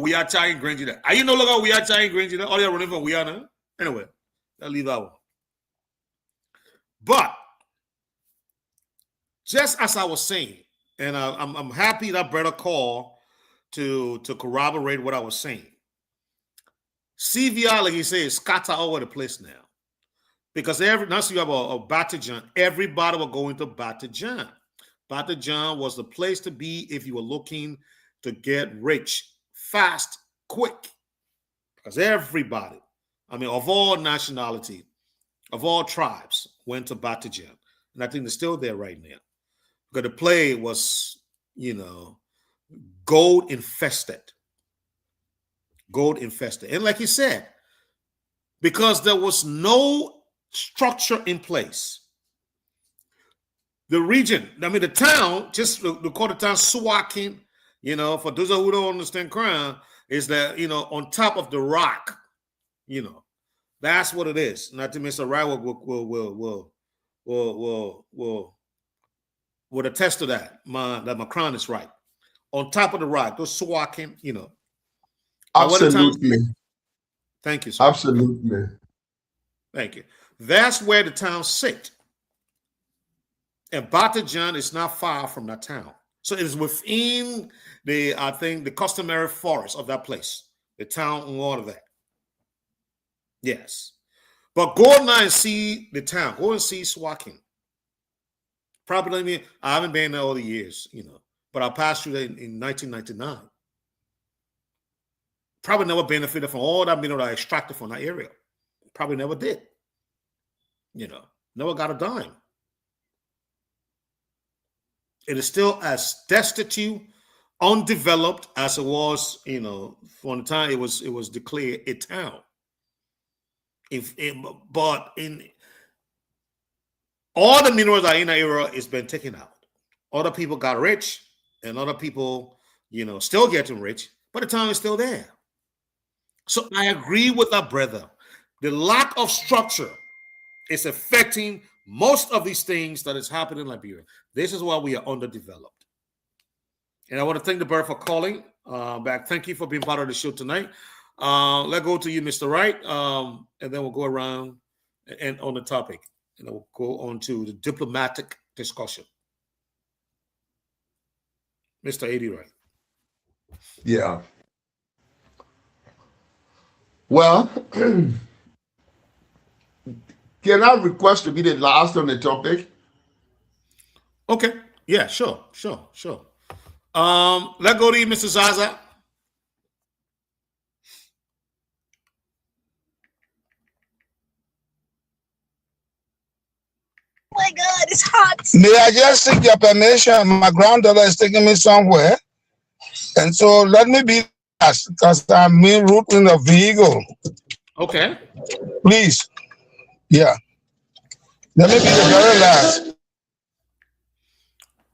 we are trying Grange there. Are you no longer we are trying Grange there? All you're running for we are now. Anyway, I'll leave that one. But just as I was saying, and I'm happy that brother called to corroborate what I was saying. CVR, like he says, scatter all over the place now. Because now you have a Batajan, everybody will go into Batajan. Batajan was the place to be if you were looking to get rich, fast, quick. Because everybody, I mean, of all nationality, of all tribes, went to Batajan. And I think they're still there right now. Because the play was, gold infested. Gold infested. And like he said, because there was no structure in place. The region, I mean, the town, just to call the town Suakin, for those who don't understand crime, is that, on top of the rock, that's what it is. Not to miss a right will attest to that. My crown is right. On top of the rock, those Suakin, Absolutely. Thank you, sir. Absolutely. Thank you. That's where the town sit. And Batajan is not far from that town. So it is within the customary forest of that place. The town and all of that. Yes. But go now and see the town. Go and see Swakin. Probably, I haven't been there all the years, but I passed through there in 1999. Probably never benefited from all that mineral I extracted from that area. Probably never did. Never got a dime. It is still as destitute, undeveloped as it was, from the time it was declared a town. But in all the minerals that are in that area has been taken out. Other people got rich, and other people, still getting rich, but the town is still there. So I agree with that brother. The lack of structure is affecting most of these things that is happening in Liberia. This is why we are underdeveloped. And I want to thank the brother for calling back. Thank you for being part of the show tonight. Let's go to you, Mr. Wright, and then we'll go around and on the topic. And then we'll go on to the diplomatic discussion. Mr. A.D. Wright. Yeah. Well, can I request to be the last on the topic? Okay. Yeah, sure. Let's go to you, Mr. Zaza. Oh my God, it's hot. May I just seek your permission? My granddaughter is taking me somewhere. And so let me be last because I'm en route in the vehicle. Okay. Please. Yeah. Let me be the very last.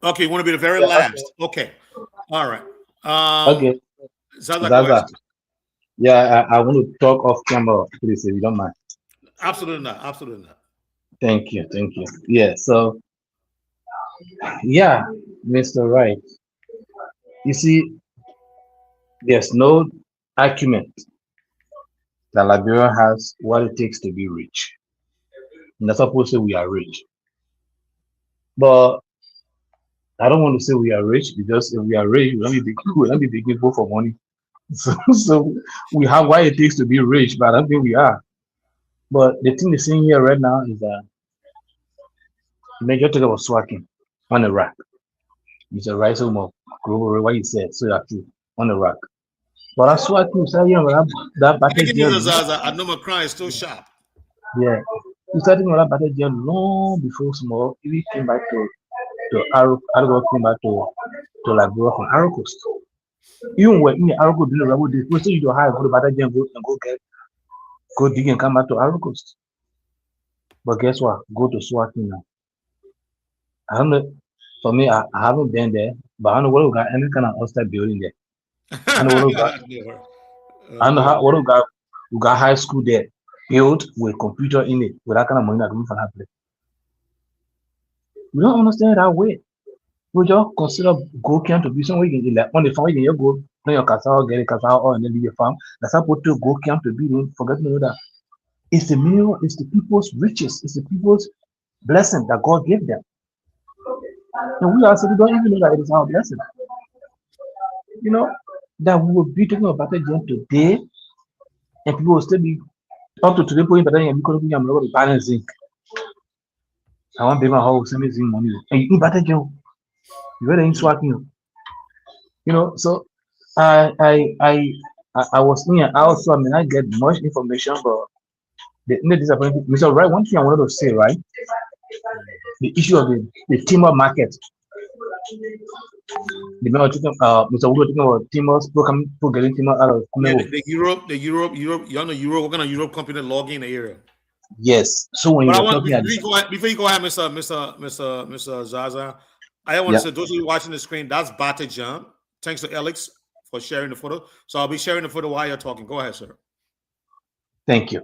Okay, you want to be the very last. Okay. All right. Okay. Zaza. Yeah, I want to talk off camera, please, if you don't mind. Absolutely not. Thank you. Yeah, so, yeah, Mr. Wright. You see, there's no argument that Liberia has what it takes to be rich. And that's supposed to say we are rich. But I don't want to say we are rich because if we are rich, we'll not be begging for money. So we have what it takes to be rich, but I don't think we are. But the thing they're saying here right now is that Major Taylor was swacking on a rack. It's a rise of global, what you said, so that's true, on the rack. But I saw you say, that battle. I know my cry is still sharp. Yeah. You started with that battle long before small. He came back to Arrow came back to Liberia from Arrow Coast. Even when in the Arrow Coast, they say you don't have to battle and go dig and come back to Arrow Coast. But guess what? Go to Swati now. I don't know. For me, I haven't been there, but I don't know what we got any kind of hostile building there. I know what we got. I know what we got. We got high school there, built with computer in it, with that kind of money that comes from that place. We don't understand that way. We just consider go camp to be somewhere you can like on the phone you can go Then your castle, get a castle, and then leave your farm. That's how put to go camp to be doing. Forget to know that it's the mineral, it's the people's riches, it's the people's blessing that God gave them. And we also don't even know that it is our blessing. You know, that we will be talking about it today, and people will still be up to today point, but then because we are balancing. I want to be my house, send me money. And you better go. You better ain't swacking. You know, so I was in and out, so I mean I get much information, but the disappointing. So right, one thing I wanted to say, right, the issue of the timber market. The man was talking, Mr. Wood talking about timber, people getting timber out of Yeah, Congo. the Europe. You know Europe. What kind of Europe company logging in the area? Yes. So when But you I were want talking at before you go ahead, Mr. Zaza, I want to say those of you watching the screen, that's Bata Jump. Thanks to Alex for sharing the photo. So I'll be sharing the photo while you're talking. Go ahead, sir. thank you.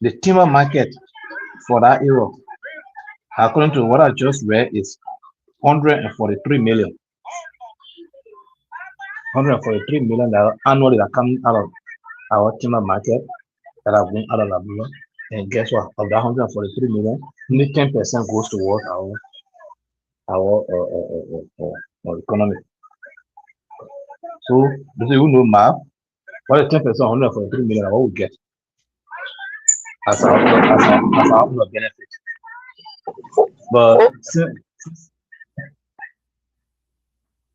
The timber market for that era, according to what I just read, is 143 million. 143 million that annually that coming out of our timber market that have been out of Liberia. And guess what? Of that 143 million, only 10% goes towards our economy. So those who know math, what is 10% 143 million? What we get as our own benefit. But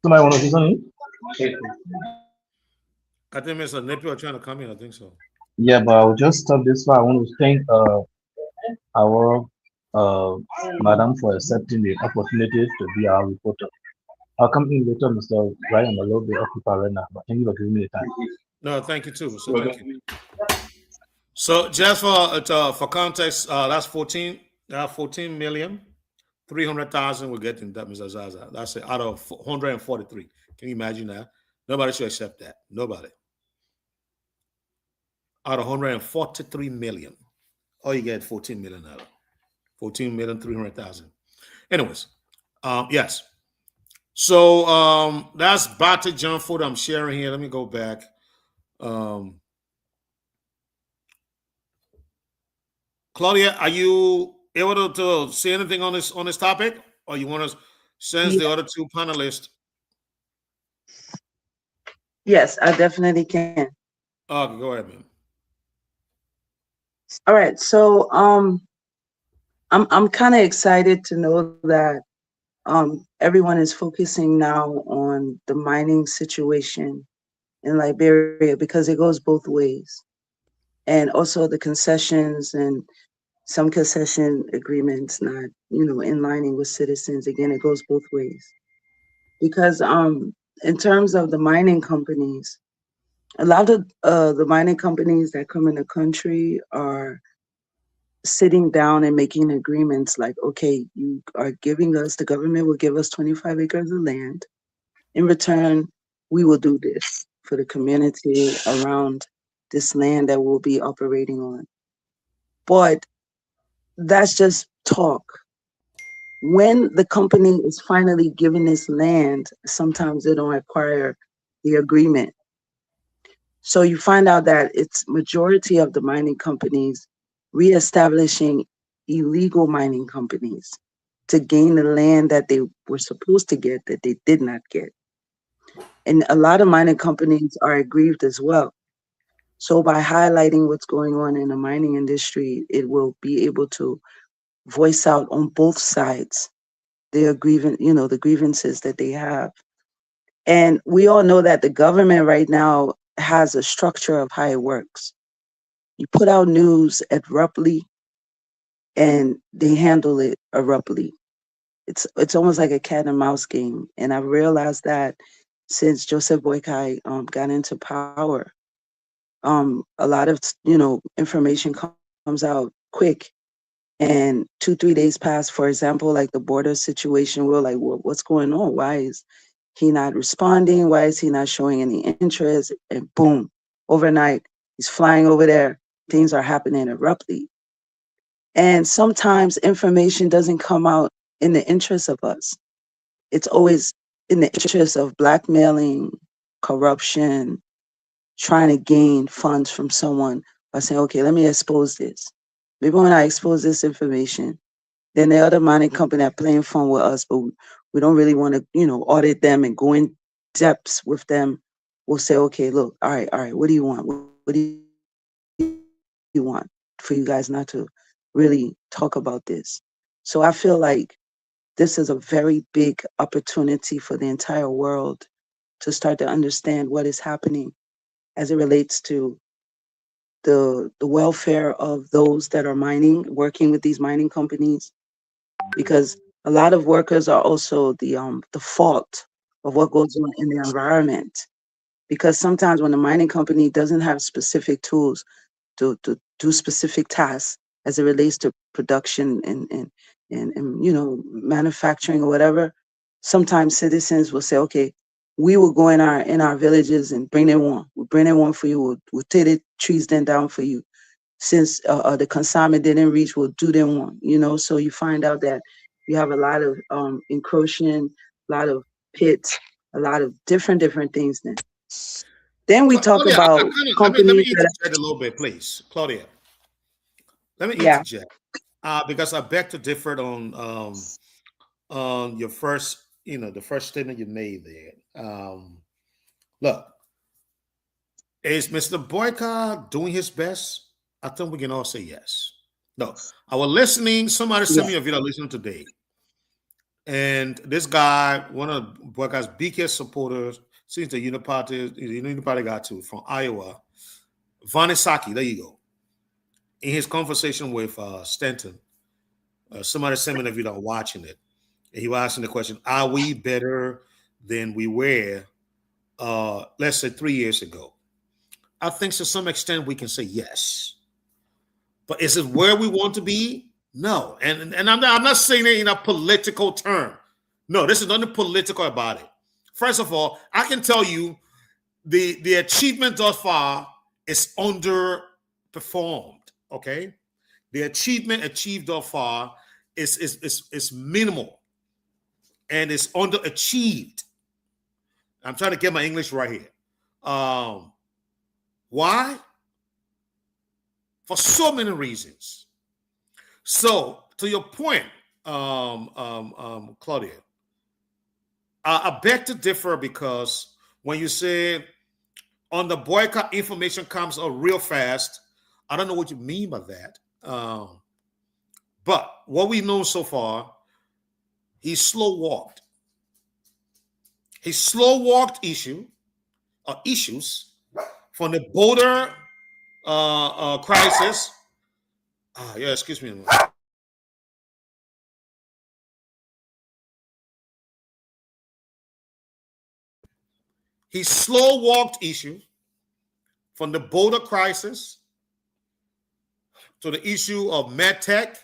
somebody want to say something? I think Mr. Napier are trying to come in. I think so. Yeah, but I'll just stop this far. I want to thank our madam for accepting the opportunity to be our reporter. I'll come in later, Mr. Right. I'm a little bit occupied right now, but thank you for giving me the time. No, thank you too. So thank you. So just for context, that's 14 million. 300,000 we're getting that, Mr. Zaza. That's it, out of 143. Can you imagine that? Nobody should accept that. Nobody. Out of 143 million. All you get 14 million out of 14 million 300,000. Anyways, yes. So that's Bata John Food I'm sharing here. Let me go back. Claudia, are you able to say anything on this topic, or you want to send the other two panelists? Yes, I definitely can. Oh, go ahead, man. All right. So I'm kind of excited to know that everyone is focusing now on the mining situation in Liberia because it goes both ways. And also the concessions and some concession agreements not, in lining with citizens. Again, it goes both ways. Because in terms of the mining companies, a lot of the mining companies that come in the country are sitting down and making agreements like, okay, you are giving us, the government will give us 25 acres of land. In return, we will do this for the community around this land that we'll be operating on. But that's just talk. When the company is finally given this land, sometimes they don't acquire the agreement. So you find out that it's majority of the mining companies reestablishing illegal mining companies to gain the land that they were supposed to get that they did not get. And a lot of mining companies are aggrieved as well. So by highlighting what's going on in the mining industry, it will be able to voice out on both sides their the grievances that they have. And we all know that the government right now has a structure of how it works. You put out news abruptly and they handle it abruptly. It's almost like a cat and mouse game. And I've realized that since Joseph Boykai got into power, a lot of information comes out quick, and 2-3 days pass. For example, like the border situation, we're like, what's going on? Why is he not responding? Why is he not showing any interest? And boom, overnight, he's flying over there. Things are happening abruptly. And sometimes information doesn't come out in the interest of us. It's always in the interest of blackmailing, corruption, trying to gain funds from someone by saying, okay, let me expose this. Maybe when I expose this information, then the other mining company are playing fun with us, but we don't really want to, audit them and go in depths with them. We'll say, okay, look, all right, what do you want? What do you want for you guys not to really talk about this? So I feel like this is a very big opportunity for the entire world to start to understand what is happening as it relates to the welfare of those that are mining, working with these mining companies, because a lot of workers are also the fault of what goes on in the environment. Because sometimes when the mining company doesn't have specific tools to do specific tasks as it relates to production and manufacturing or whatever, sometimes citizens will say, okay, we will go in our villages and bring them one. We'll bring them one for you. We'll take the trees then down for you. Since the consignment didn't reach, we'll do them one. So you find out that you have a lot of encroaching, a lot of pits, a lot of different things. Then we talk Claudia, about let me companies that interject a little bit, please. Claudia, let me yeah, interject. Because I beg to differ on your first, the first statement you made there. Look, is Mr. Boycott doing his best? I think we can all say yes. No, I was listening. Somebody sent me a video listening today. And this guy, one of Boycott's biggest supporters, since the Unipati guy too, from Iowa, Vanisaki, there you go. In his conversation with Stanton, somebody sent me a video watching it. And he was asking the question, are we better than we were, let's say 3 years ago? I think to some extent we can say yes. But is it where we want to be? No. And I'm not saying it in a political term. No, this is nothing political about it. First of all, I can tell you the achievement thus far is underperformed. Okay. The achievement achieved thus far is minimal and it's underachieved. I'm trying to get my English right here. Why? For so many reasons. So, to your point, Claudia, I beg to differ because when you say on the boycott information comes up real fast, I don't know what you mean by that. But what we know so far, he slow walked. He slow walked issues from the border crisis. Yeah, excuse me. He slow walked issues from the border crisis to the issue of medtech.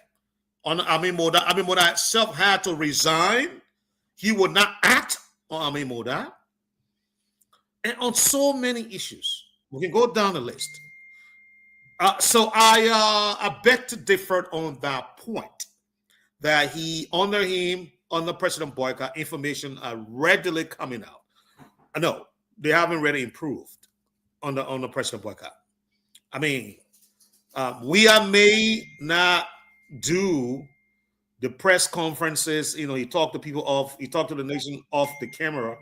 On Amin Moda itself had to resign. He would not act on Amin Moda. And on so many issues. We can go down the list. So I beg to differ on that point. That under President Boycott, information are readily coming out. No, they haven't really improved on the President Boycott. I mean, we may not do the press conferences. He talked to the nation off the camera.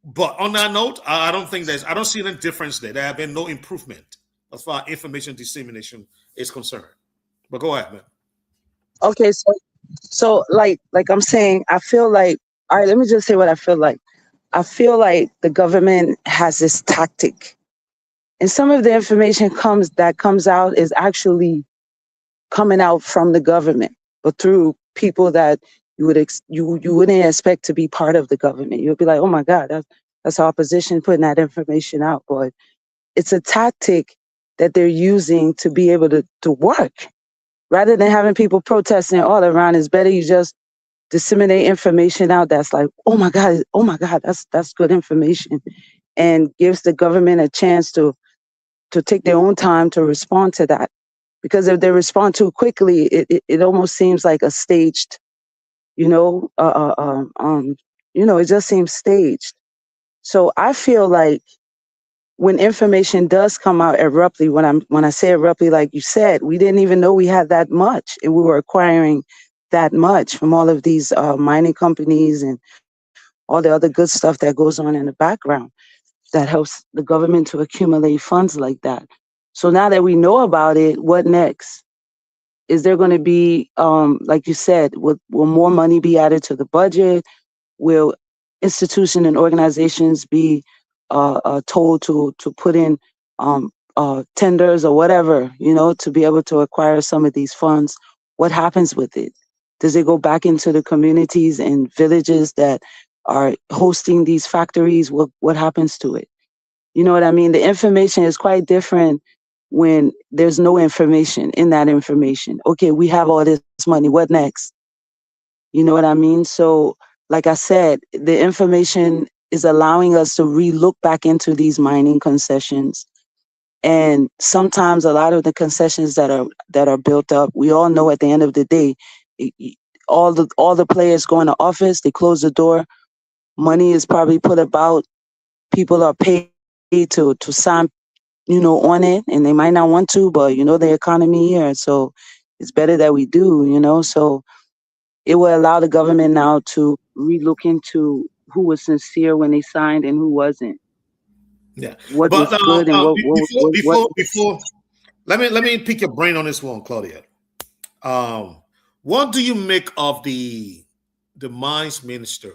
But on that note, I don't see any difference there. There have been no improvement as far as information dissemination is concerned. But go ahead, man. Okay, so like I'm saying, I feel like, all right, let me just say what I feel like. I feel like the government has this tactic, and some of the information comes out is actually coming out from the government, but through people that you wouldn't expect to be part of the government. You'll be like, oh my God, that's opposition putting that information out. But it's a tactic that they're using to be able to work. Rather than having people protesting all around, it's better you just disseminate information out that's like, oh my God, that's good information, and gives the government a chance to take their own time to respond to that. Because if they respond too quickly, it almost seems like a staged, it just seems staged. So I feel like when information does come out abruptly, when I say abruptly, like you said, we didn't even know we had that much, and we were acquiring that much from all of these mining companies and all the other good stuff that goes on in the background that helps the government to accumulate funds like that. So now that we know about it, what next? Is there going to be, like you said, will more money be added to the budget? Will institutions and organizations be told to put in tenders or whatever, to be able to acquire some of these funds? What happens with it? Does it go back into the communities and villages that are hosting these factories? What happens to it? You know what I mean? The information is quite different when there's no information in that information. Okay, we have all this money. What next? You know what I mean? So, like I said, the information is allowing us to re-look back into these mining concessions. And sometimes a lot of the concessions that are built up, we all know at the end of the day, all the players go into office, they close the door, money is probably put about, people are paid to sign, on it, and they might not want to, but the economy here, so it's better that we do. So it will allow the government now to relook into who was sincere when they signed and who wasn't. Yeah, What but was good and before, let me pick your brain on this one, Claudia. What do you make of the mines minister?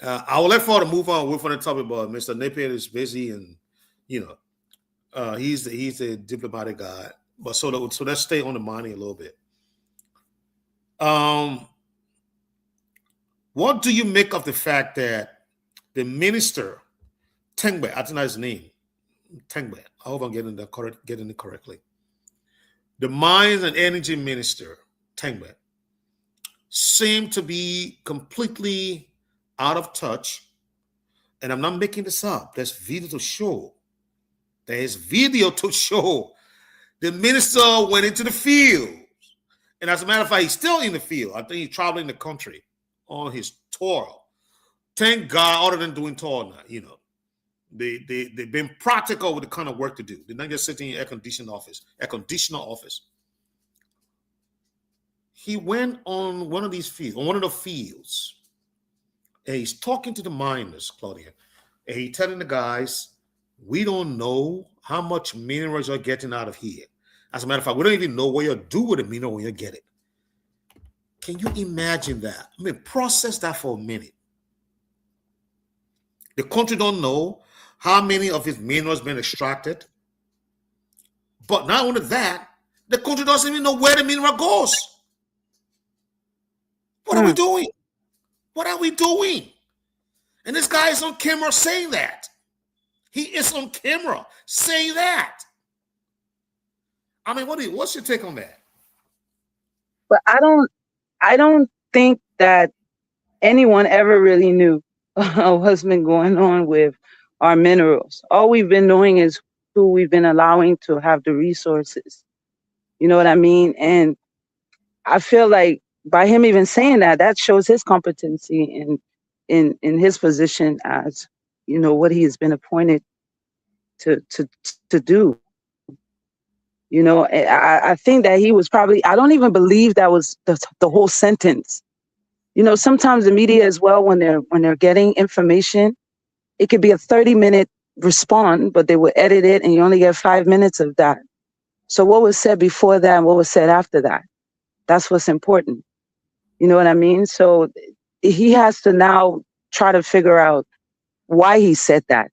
I will let Father move on. We're going to talk about Mr. Napier is busy, and he's a diplomatic guy. But so let's stay on the mining a little bit. What do you make of the fact that the minister, Tengbe, I think that's his name, Tengbe, I hope I'm getting it correctly. The mines and energy minister, Tengbe, seemed to be completely out of touch. And I'm not making this up. There's video to show. The minister went into the field. And as a matter of fact, he's still in the field. I think he's traveling the country on his tour. Thank God, other than doing tour now, they've been practical with the kind of work to do. They're not just sitting in air conditioner office. He went on one of the fields, and he's talking to the miners, Claudia, and he's telling the guys, we don't know how much minerals you're getting out of here. As a matter of fact, we don't even know what you'll do with the mineral when you get it. Can you imagine that? I mean, process that for a minute. The country don't know how many of its minerals been extracted. But not only that, the country doesn't even know where the mineral goes. What are we doing? What are we doing? And this guy is on camera saying that. He is on camera saying that. I mean, what's your take on that? But I don't think that anyone ever really knew what's been going on with our minerals. All we've been knowing is who we've been allowing to have the resources. You know what I mean? And I feel like by him even saying that shows his competency in his position as, what he has been appointed to do. I think that he was probably, I don't even believe that was the whole sentence. Sometimes the media as well, when they're getting information, it could be a 30-minute response, but they will edit it and you only get 5 minutes of that. So what was said before that and what was said after that? That's what's important. You know what I mean? So he has to now try to figure out why he said that.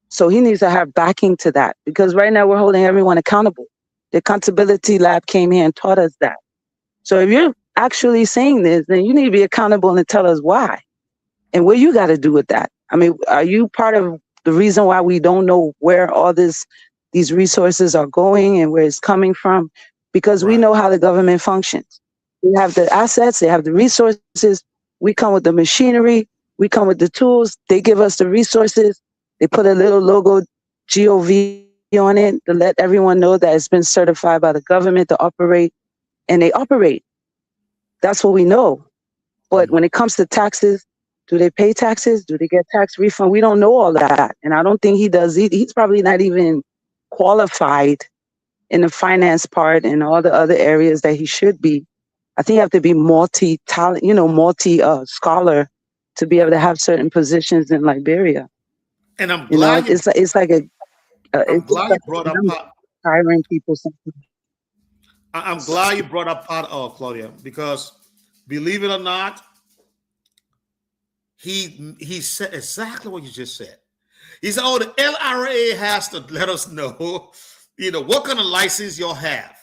So he needs to have backing to that, because right now we're holding everyone accountable. The accountability lab came here and taught us that. So if you're actually saying this, then you need to be accountable and tell us why and what you got to do with that. I mean, are you part of the reason why we don't know where all these resources are going and where it's coming from? Because we know how the government functions. We have the assets, they have the resources. We come with the machinery, we come with the tools. They give us the resources. They put a little logo GOV on it to let everyone know that it's been certified by the government to operate, and they operate. That's what we know. But when it comes to taxes, Do they pay taxes? Do they get tax refund? We don't know all that. And I don't think he does. He's probably not even qualified in the finance part and all the other areas that he should be. I think you have to be multi-talent, scholar to be able to have certain positions in Liberia. And I'm glad It's like I'm it's glad you like brought up hiring people. I'm glad you brought up part of Claudia, because believe it or not, he said exactly what you just said. He said, "Oh, the LRA has to let us know, what kind of license you'll have."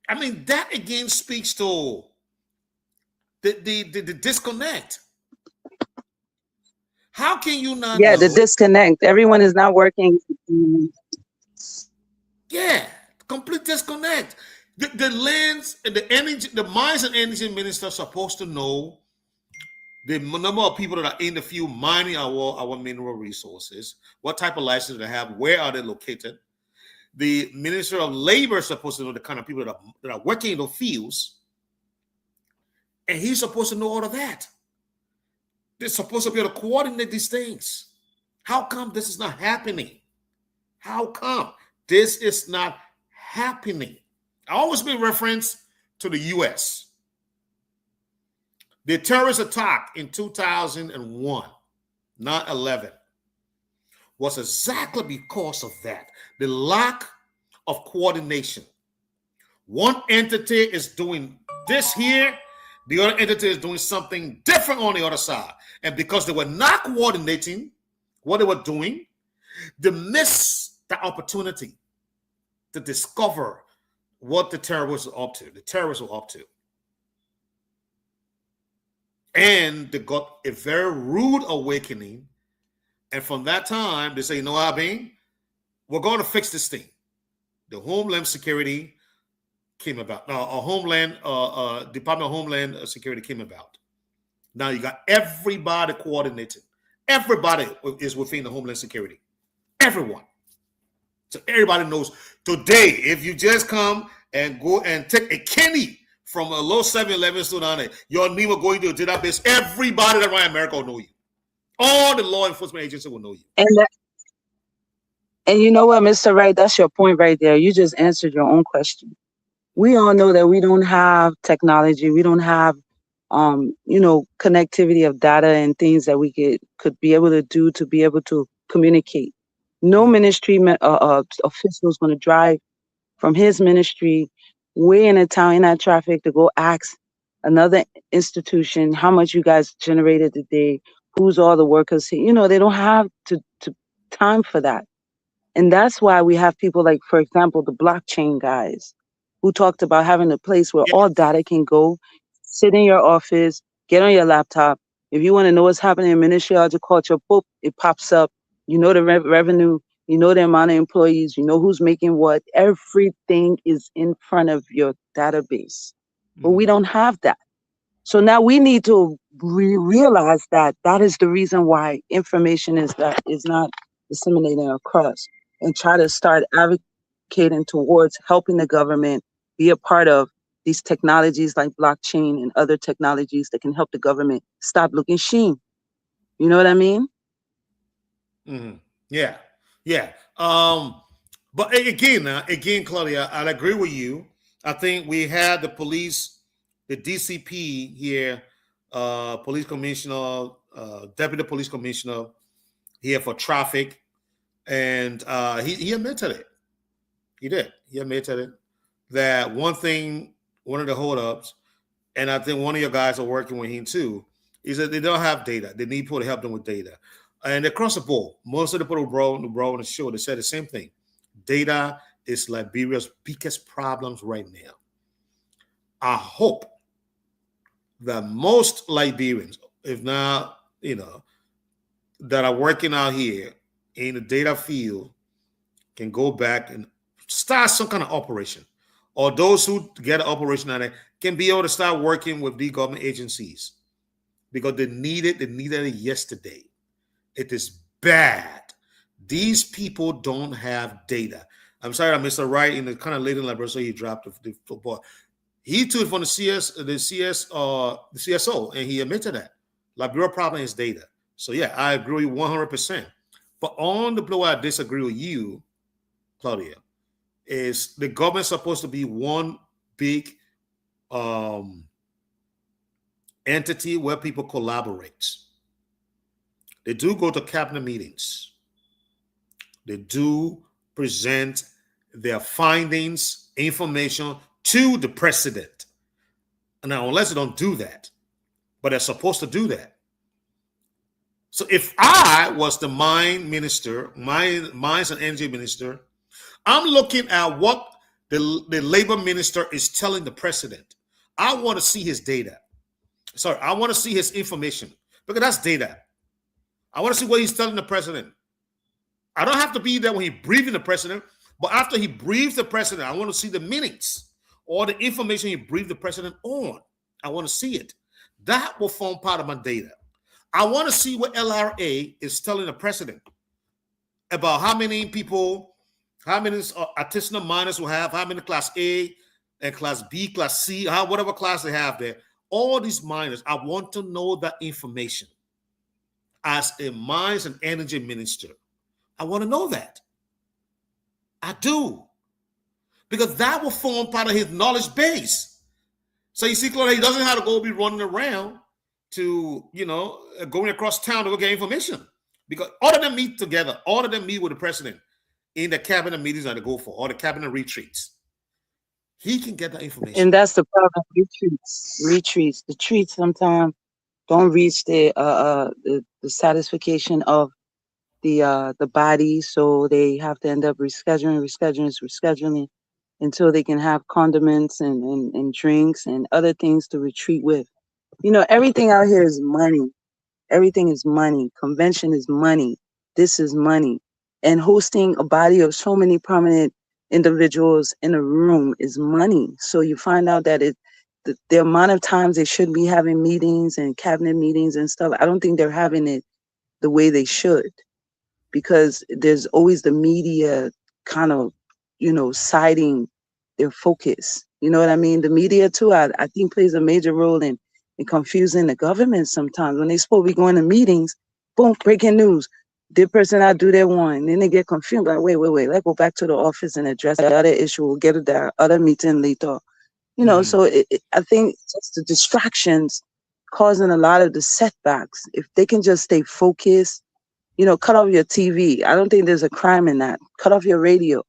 I mean, that again speaks to the disconnect. How can you not Yeah, the know? disconnect. Everyone is not working. Yeah, complete disconnect. The lands and the energy, the mines and energy minister are supposed to know the number of people that are in the field mining our mineral resources, what type of license they have, where are they located. The Minister of Labor is supposed to know the kind of people that are working in the fields, and he's supposed to know all of that. They're supposed to be able to coordinate these things. How come this is not happening? How come this is not happening? I always make reference to the U.S. The terrorist attack in 2001, 9/11, was exactly because of that. The lack of coordination. One entity is doing this here, the other entity is doing something different on the other side. And because they were not coordinating what they were doing, they missed the opportunity to discover what the terrorists were up to. The terrorists were up to. And they got a very rude awakening. And from that time, they say, Abing, we're going to fix this thing. The Homeland Security came about. Department of Homeland Security came about. Now you got everybody coordinated. Everybody is within the Homeland Security. Everyone. So everybody knows today, if you just come and go and take a candy from a low 7-Eleven store down there, your name will go into a database. Everybody around America will know you. All the law enforcement agencies will know you. And you know what, Mr. Wright, that's your point right there. You just answered your own question. We all know that we don't have technology. We don't have, connectivity of data and things that we could be able to do to be able to communicate. No ministry official is going to drive from his ministry way in a town in that traffic to go ask another institution how much you guys generated today, who's all the workers here. They don't have to time for that. And that's why we have people like, for example, the blockchain guys who talked about having a place where all data can go, sit in your office, get on your laptop. If you want to know what's happening in Ministry of Agriculture, boop, it pops up. You know the revenue, you know the amount of employees, you know who's making what. Everything is in front of your database. But we don't have that. So now we need to realize that is the reason why information is not disseminating across, and try to start advocating towards helping the government be a part of these technologies like blockchain and other technologies that can help the government stop looking sheen. You know what I mean? Mm-hmm. Yeah. But again, Claudia, I agree with you. I think we had the police, the DCP here, police commissioner, deputy police commissioner here for traffic, and he admitted it. He did. He admitted it that one of the holdups, and I think one of your guys are working with him too, is that they don't have data. They need people to help them with data. And across the board, most of the people who brought on the show, they said the same thing. Data is Liberia's biggest problems right now. I hope that most Liberians, if not, that are working out here in the data field, can go back and start some kind of operation. Or those who get an operation out of it can be able to start working with the government agencies, because they needed it yesterday. It is bad. These people don't have data. I'm sorry, Mr. Wright, in the kind of late in Liberia, so he dropped the football. He took it from the CSO, and he admitted that Liberia problem is data. So yeah, I agree 100%. But on the blow, I disagree with you, Claudia. Is the government supposed to be one big entity where people collaborate? They do go to cabinet meetings. They do present their findings, information to the president. Now, unless they don't do that, but they're supposed to do that. So if I was the mines and energy minister, I'm looking at what the labor minister is telling the president. I want to see his data. Sorry, I want to see his information because that's data. I want to see what he's telling the president. I don't have to be there when he's briefing the president, but after he briefs the president, I want to see the minutes or the information he briefed the president on. I want to see it. That will form part of my data. I want to see what LRA is telling the president about how many people, how many artisanal miners will have, how many class A and class B, class C, whatever class they have there. All these miners, I want to know that information. As a mines and energy minister, I want to know that. I do. Because that will form part of his knowledge base. So you see, Claudia, he doesn't have to go be running around to, going across town to go get information. Because all of them meet together. All of them meet with the president in the cabinet meetings that they go for, or the cabinet retreats. He can get that information. And that's the problem. Retreats. The treats sometimes don't reach the satisfaction of the body, so they have to end up rescheduling until they can have condiments and drinks and other things to retreat with. Everything out here is money. Everything is money. Convention is money. This is money. And hosting a body of so many prominent individuals in a room is money. So you find out that the amount of times they should be having meetings and cabinet meetings and stuff, I don't think they're having it the way they should, because there's always the media kind of, siding their focus. You know what I mean? The media too, I think plays a major role in confusing the government sometimes. When they supposed to be going to meetings, boom, breaking news. This person I do that one. Then they get confused, like, wait, let's go back to the office and address the other issue. We'll get to that other meeting later. So I think just the distractions causing a lot of the setbacks. If they can just stay focused, cut off your TV. I don't think there's a crime in that. Cut off your radio.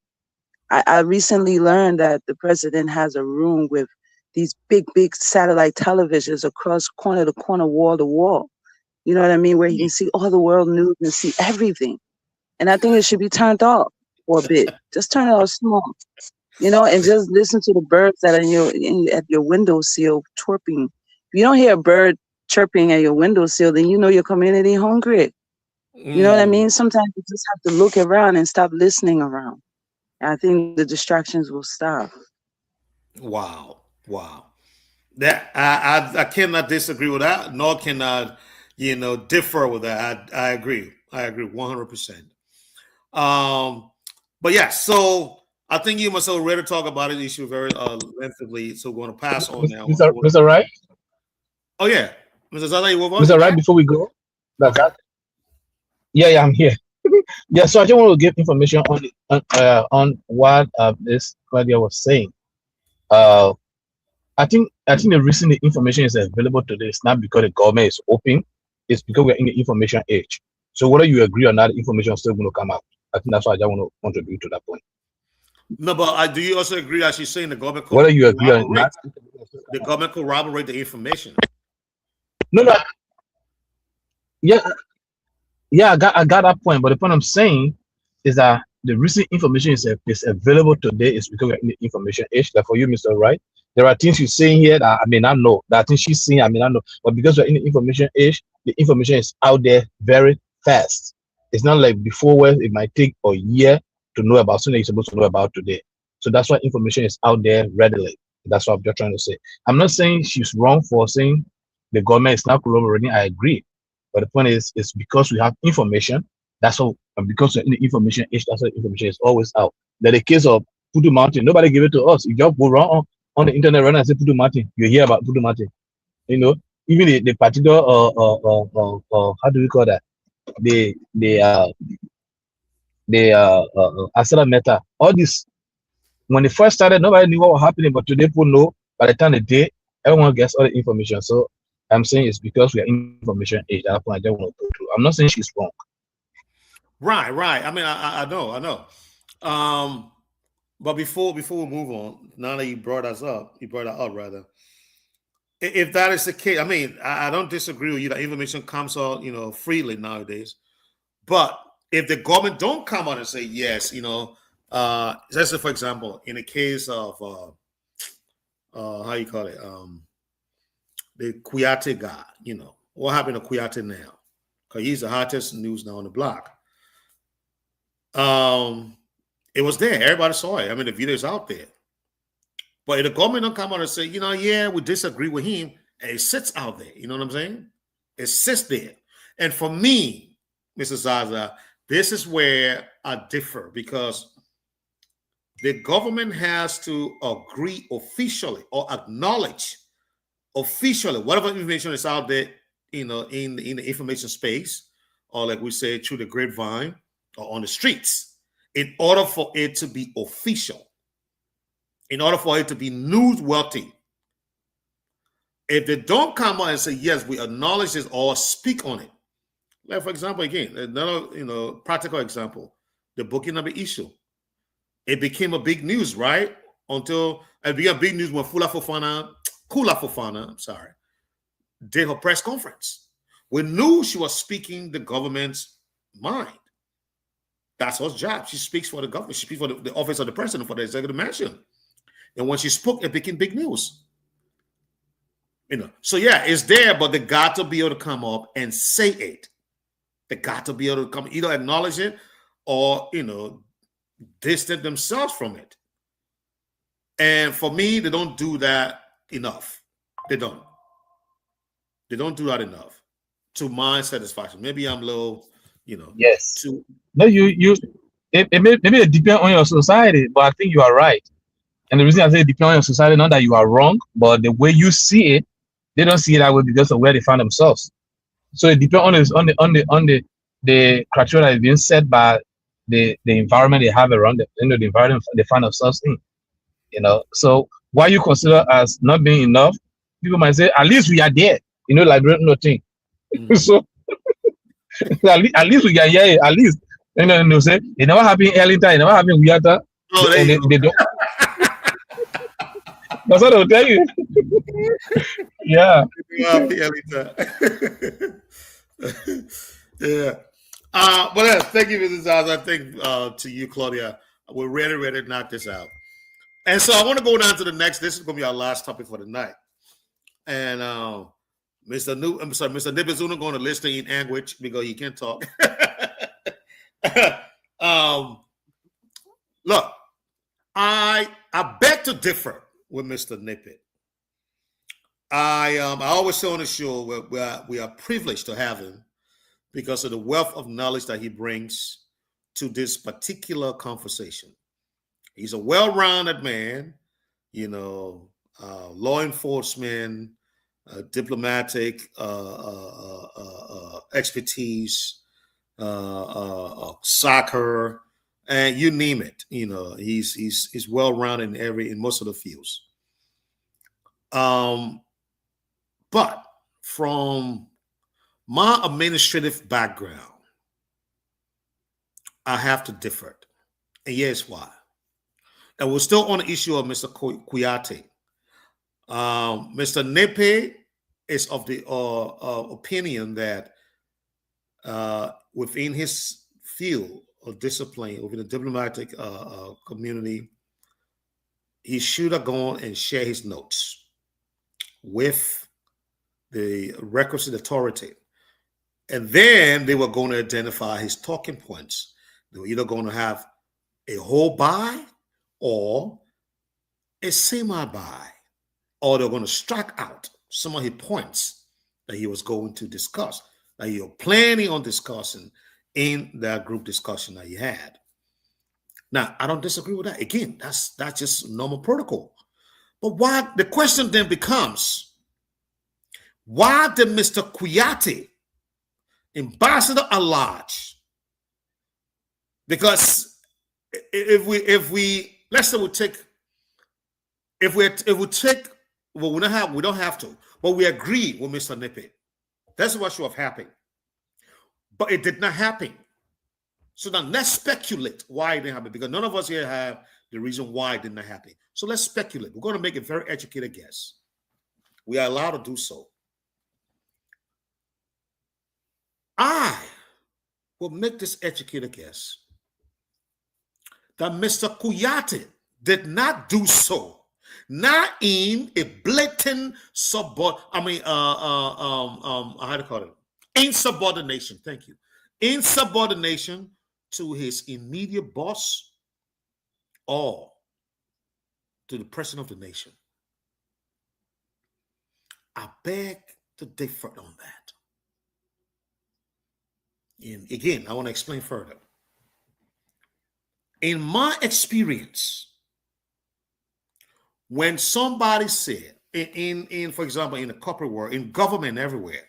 I recently learned that the president has a room with these big satellite televisions across corner to corner, wall to wall. You know what I mean? Where you can see all the world news and see everything. And I think it should be turned off for a bit. Just turn it off small. And just listen to the birds that are at your windowsill chirping. If you don't hear a bird chirping at your windowsill, then your community hungry. You know what I mean? Sometimes you just have to look around and stop listening around. I think the distractions will stop. Wow. That I cannot disagree with that, nor can I, differ with that. I agree 100%. But yeah, so I think you must already talk about the issue very lengthily. So we're going to pass on now. Mr. Wright? Oh yeah, Mr. Zala, you were Mr. Wright, before we go, yeah, I'm here. Yeah, so I just want to give information on what this Claudia was saying. I think the reason the information is available today is not because the government is open, it's because we're in the information age. So whether you agree or not, the information is still going to come out. I think that's why I just want to contribute to that point. No, but do you also agree, as she's saying, the government whether you agree or not, the government corroborate the information? No. Yeah, I got that point. But the point I'm saying is that the recent information is available today is because we're in the information age. Like for you, Mr. Wright, there are things you're saying here that I may not know. There are things she's saying I may not know. But because we're in the information age, the information is out there very fast. It's not like before where it might take a year to know about something you're supposed to know about today. So that's why information is out there readily. That's what I'm just trying to say. I'm not saying she's wrong for saying the government is not corroborating. I agree. But the point is, it's because we have information. That's all. And because we're in the information age, that's why information is always out. That the case of Pudu Mountain, nobody gave it to us. It just go wrong on the internet right now, say Pudu Martin, you hear about Pudu Martin. You know, even the particular how do we call that? The Asada Meta, all this when it first started, nobody knew what was happening, but today people know. By the time they did, everyone gets all the information. So I'm saying it's because we are information age. That's why I don't want to go through. I'm not saying she's wrong. Right. I mean, I know. But before we move on, now that you brought that up rather. If that is the case, I mean, I don't disagree with you that information comes out, freely nowadays. But if the government don't come out and say yes, let's say for example, in the case of how you call it, the Kuyate guy, what happened to Kuyate now? Because he's the hottest news now on the block. It was there. Everybody saw it. I mean, the video is out there. But if the government don't come out and say, yeah, we disagree with him, and it sits out there. You know what I'm saying? It sits there. And for me, Mr. Zaza, this is where I differ because the government has to agree officially or acknowledge officially whatever information is out there, in the information space, or like we say through the grapevine or on the streets, in order for it to be official. In order for it to be newsworthy, if they don't come out and say, yes, we acknowledge this or speak on it. Like, for example, again, another practical example, the Burkina issue. It became a big news, right? Until it became big news when Kula Fofana, did her press conference. We knew she was speaking the government's mind. That's her job. She speaks for the government. She speaks for the office of the president, for the executive mansion. And when she spoke, it became big news. So yeah, it's there, but they got to be able to come up and say it. They got to be able to come either acknowledge it or distance themselves from it. And for me, they don't do that enough. They don't do that enough to my satisfaction. Maybe I'm a little, Yes. No, maybe it depends on your society, but I think you are right. And the reason I say it depends on your society, not that you are wrong, but the way you see it, they don't see it that way because of where they find themselves. So it depends on the criteria that is being set by the environment they have around them, the environment they find themselves in. So what you consider as not being enough, people might say, at least we are there, like nothing. Mm-hmm. So at least we can hear it, at least. They'll say, it never happened in Ellington, it never happened in Wiata. Oh, they don't. That's what they'll tell you. Yeah. Yeah. But thank you, Mrs. Oz. I think to you, Claudia, we're ready to knock this out. And so I want to go down to the next. This is going to be our last topic for the night. And Mr. Nibizuna going to listen in language because he can't talk. Look, I beg to differ with Mr. Nippet. I always say on the show we are privileged to have him because of the wealth of knowledge that he brings to this particular conversation. He's a well-rounded man, law enforcement, diplomatic expertise, soccer, and you name it. He's well-rounded in most of the fields. But from my administrative background, I have to differ. And here's why. And we're still on the issue of Mr. Kuyate. Mr. Nepe is of the opinion that within his field of discipline, within the diplomatic community, he should have gone and share his notes with the requisite authority. And then they were going to identify his talking points. They were either going to have a whole buy or a semi-buy, or they're going to strike out some of his points that he was going to discuss, that you're planning on discussing in that group discussion that he had. Now, I don't disagree with that. Again, that's just normal protocol. But why? The question then becomes, why did Mr. Kuyate, ambassador at large? Because if we let's say we take well, we don't have to, but we agree with Mr. Nippet. That's what should have happened. But it did not happen. So now let's speculate why it didn't happen, because none of us here have the reason why it did not happen. So let's speculate. We're going to make a very educated guess. We are allowed to do so. I will make this educated guess that Mr. Kuyate did not do so, not in a blatant how do you call it? Insubordination. Thank you. Insubordination to his immediate boss or to the president of the nation. I beg to differ on that. And again, I want to explain further. In my experience, when somebody said, in for example, in the corporate world, in government, everywhere,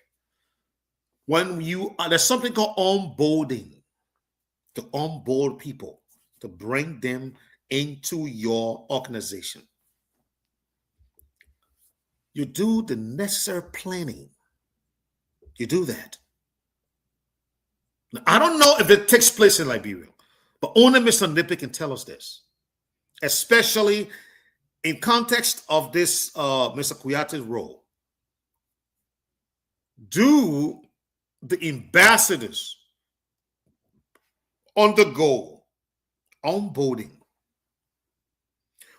when there's something called onboarding, to onboard people, to bring them into your organization. You do the necessary planning. You do that. Now, I don't know if it takes place in Liberia, but only Mr. Nippet can tell us this, especially in context of this Mr. Kuyate's role. Do the ambassadors undergo onboarding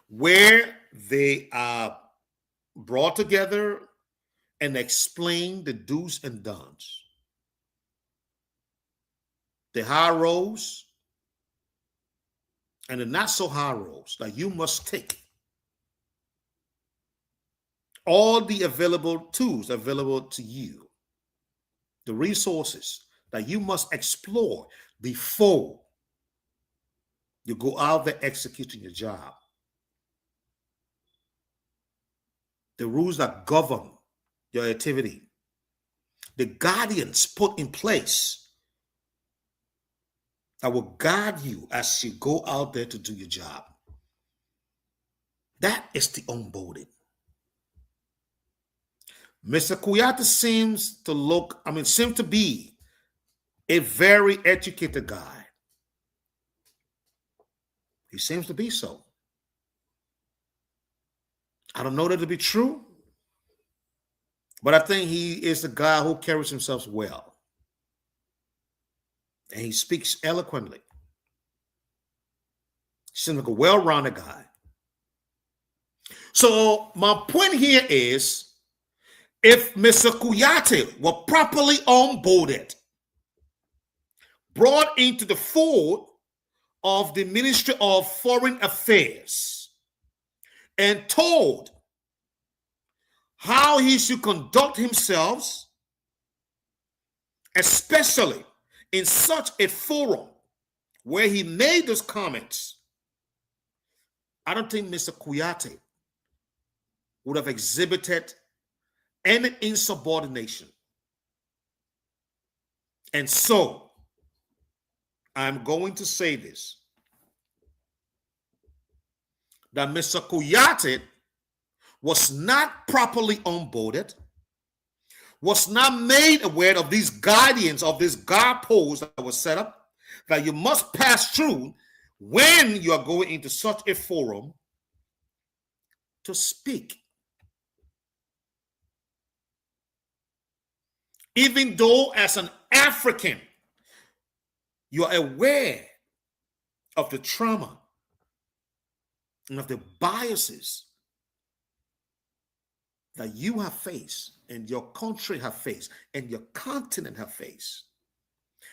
where they are brought together and explain the do's and don'ts, the high roads and the not so high roads that you must take, all the available tools available to you, the resources that you must explore before you go out there executing your job, the rules that govern your activity, the guardians put in place that will guide you as you go out there to do your job. That is the onboarding. Mr. Kuyate seems to be a very educated guy. He seems to be so. I don't know that to be true, but I think he is the guy who carries himself well. And he speaks eloquently. He seems like a well-rounded guy. So my point here is, if Mr. Kuyate were properly onboarded, brought into the fold of the Ministry of Foreign Affairs, and told how he should conduct himself, especially in such a forum where he made those comments, I don't think Mr. Kuyate would have exhibited any insubordination. And so, I'm going to say this, that Mr. Kuyate was not properly onboarded, was not made aware of these guardians, of this guideposts that was set up, that you must pass through when you are going into such a forum to speak. Even though as an African, you are aware of the trauma and of the biases that you have faced and your country have faced and your continent have faced.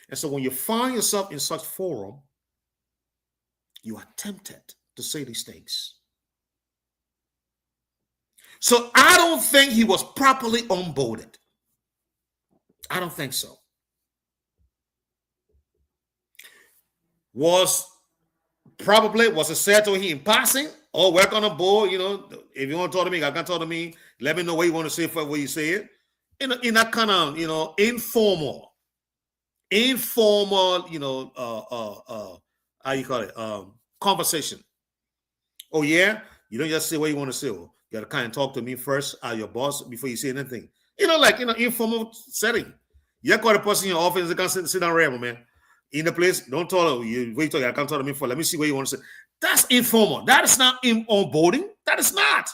And so when you find yourself in such forum, you are tempted to say these things. So I don't think he was properly onboarded. I don't think so. Was probably was said to him in passing, or welcome on board. You know, if you want to talk to me, I can talk to me. Let me know what you want to say for what you say it. In that kind of, you know, informal, you know, how you call it, conversation. Oh yeah, you don't just say what you want to say. You got to kind of talk to me first, your boss, before you say anything. You know, like in an informal setting. You got a person in your office that can sit down right, man. In the place, don't talk. You wait till you can't talk to me for. Let me see what you want to say. That's informal. That is not onboarding. That is not.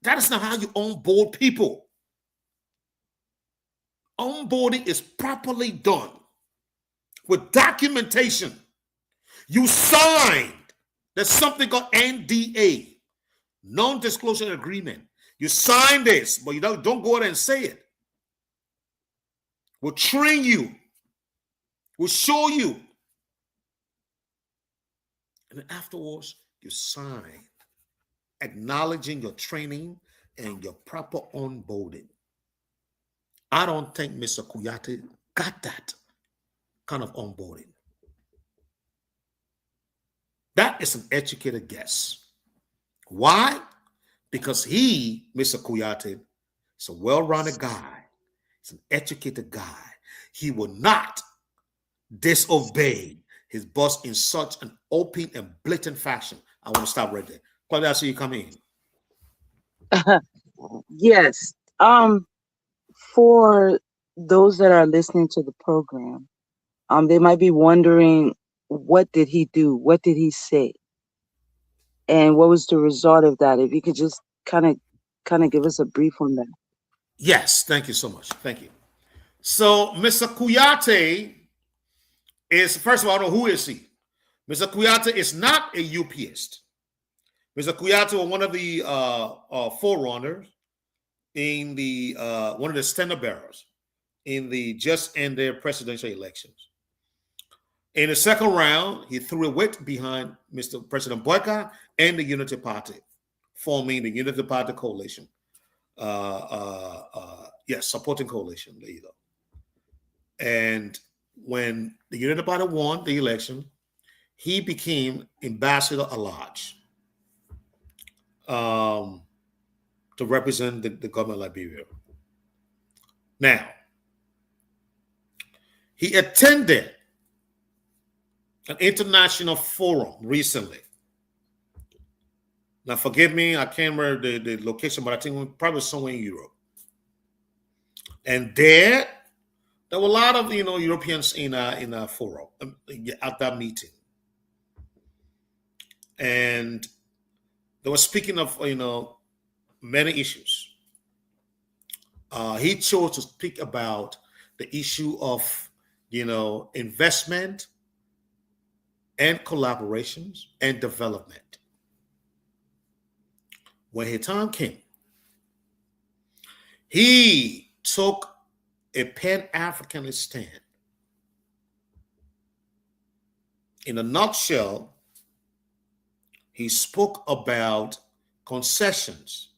That is not how you onboard people. Onboarding is properly done with documentation. You signed. There's something called NDA, non-disclosure agreement. You sign this, but you don't go out and say it. We'll train you. We'll show you. And then afterwards, you sign, acknowledging your training and your proper onboarding. I don't think Mr. Kuyate got that kind of onboarding. That is an educated guess. Why? Because he, Mr. Kuyate, is a well-rounded guy. He's an educated guy. He will not disobey his boss in such an open and blatant fashion. I want to stop right there. Claudia, I see you come in. Yes. For those that are listening to the program, they might be wondering, what did he do? What did he say? And what was the result of that? If you could just kind of give us a brief on that. Yes, thank you so much. Thank you. So Mr. Kuyate is, first of all, I don't know who is he. Mr. Kuyate is not a UPist. Mr. Kuyate was one of the forerunners in the one of the standard bearers in the just ended presidential elections. In the second round, he threw a weight behind Mr. President Boyka and the Unity Party, forming the Unity Party coalition. Yes, supporting coalition. There you go. And when the Unity Party won the election, he became ambassador at large to represent the government of Liberia. Now, he attended an international forum recently. Now, forgive me, I can't remember the location, but I think probably somewhere in Europe. And there were a lot of Europeans in a forum at that meeting, and they were speaking of many issues. He chose to speak about the issue of investment and collaborations and development. When his time came, he took a Pan-Africanist stand. In a nutshell, he spoke about concessions,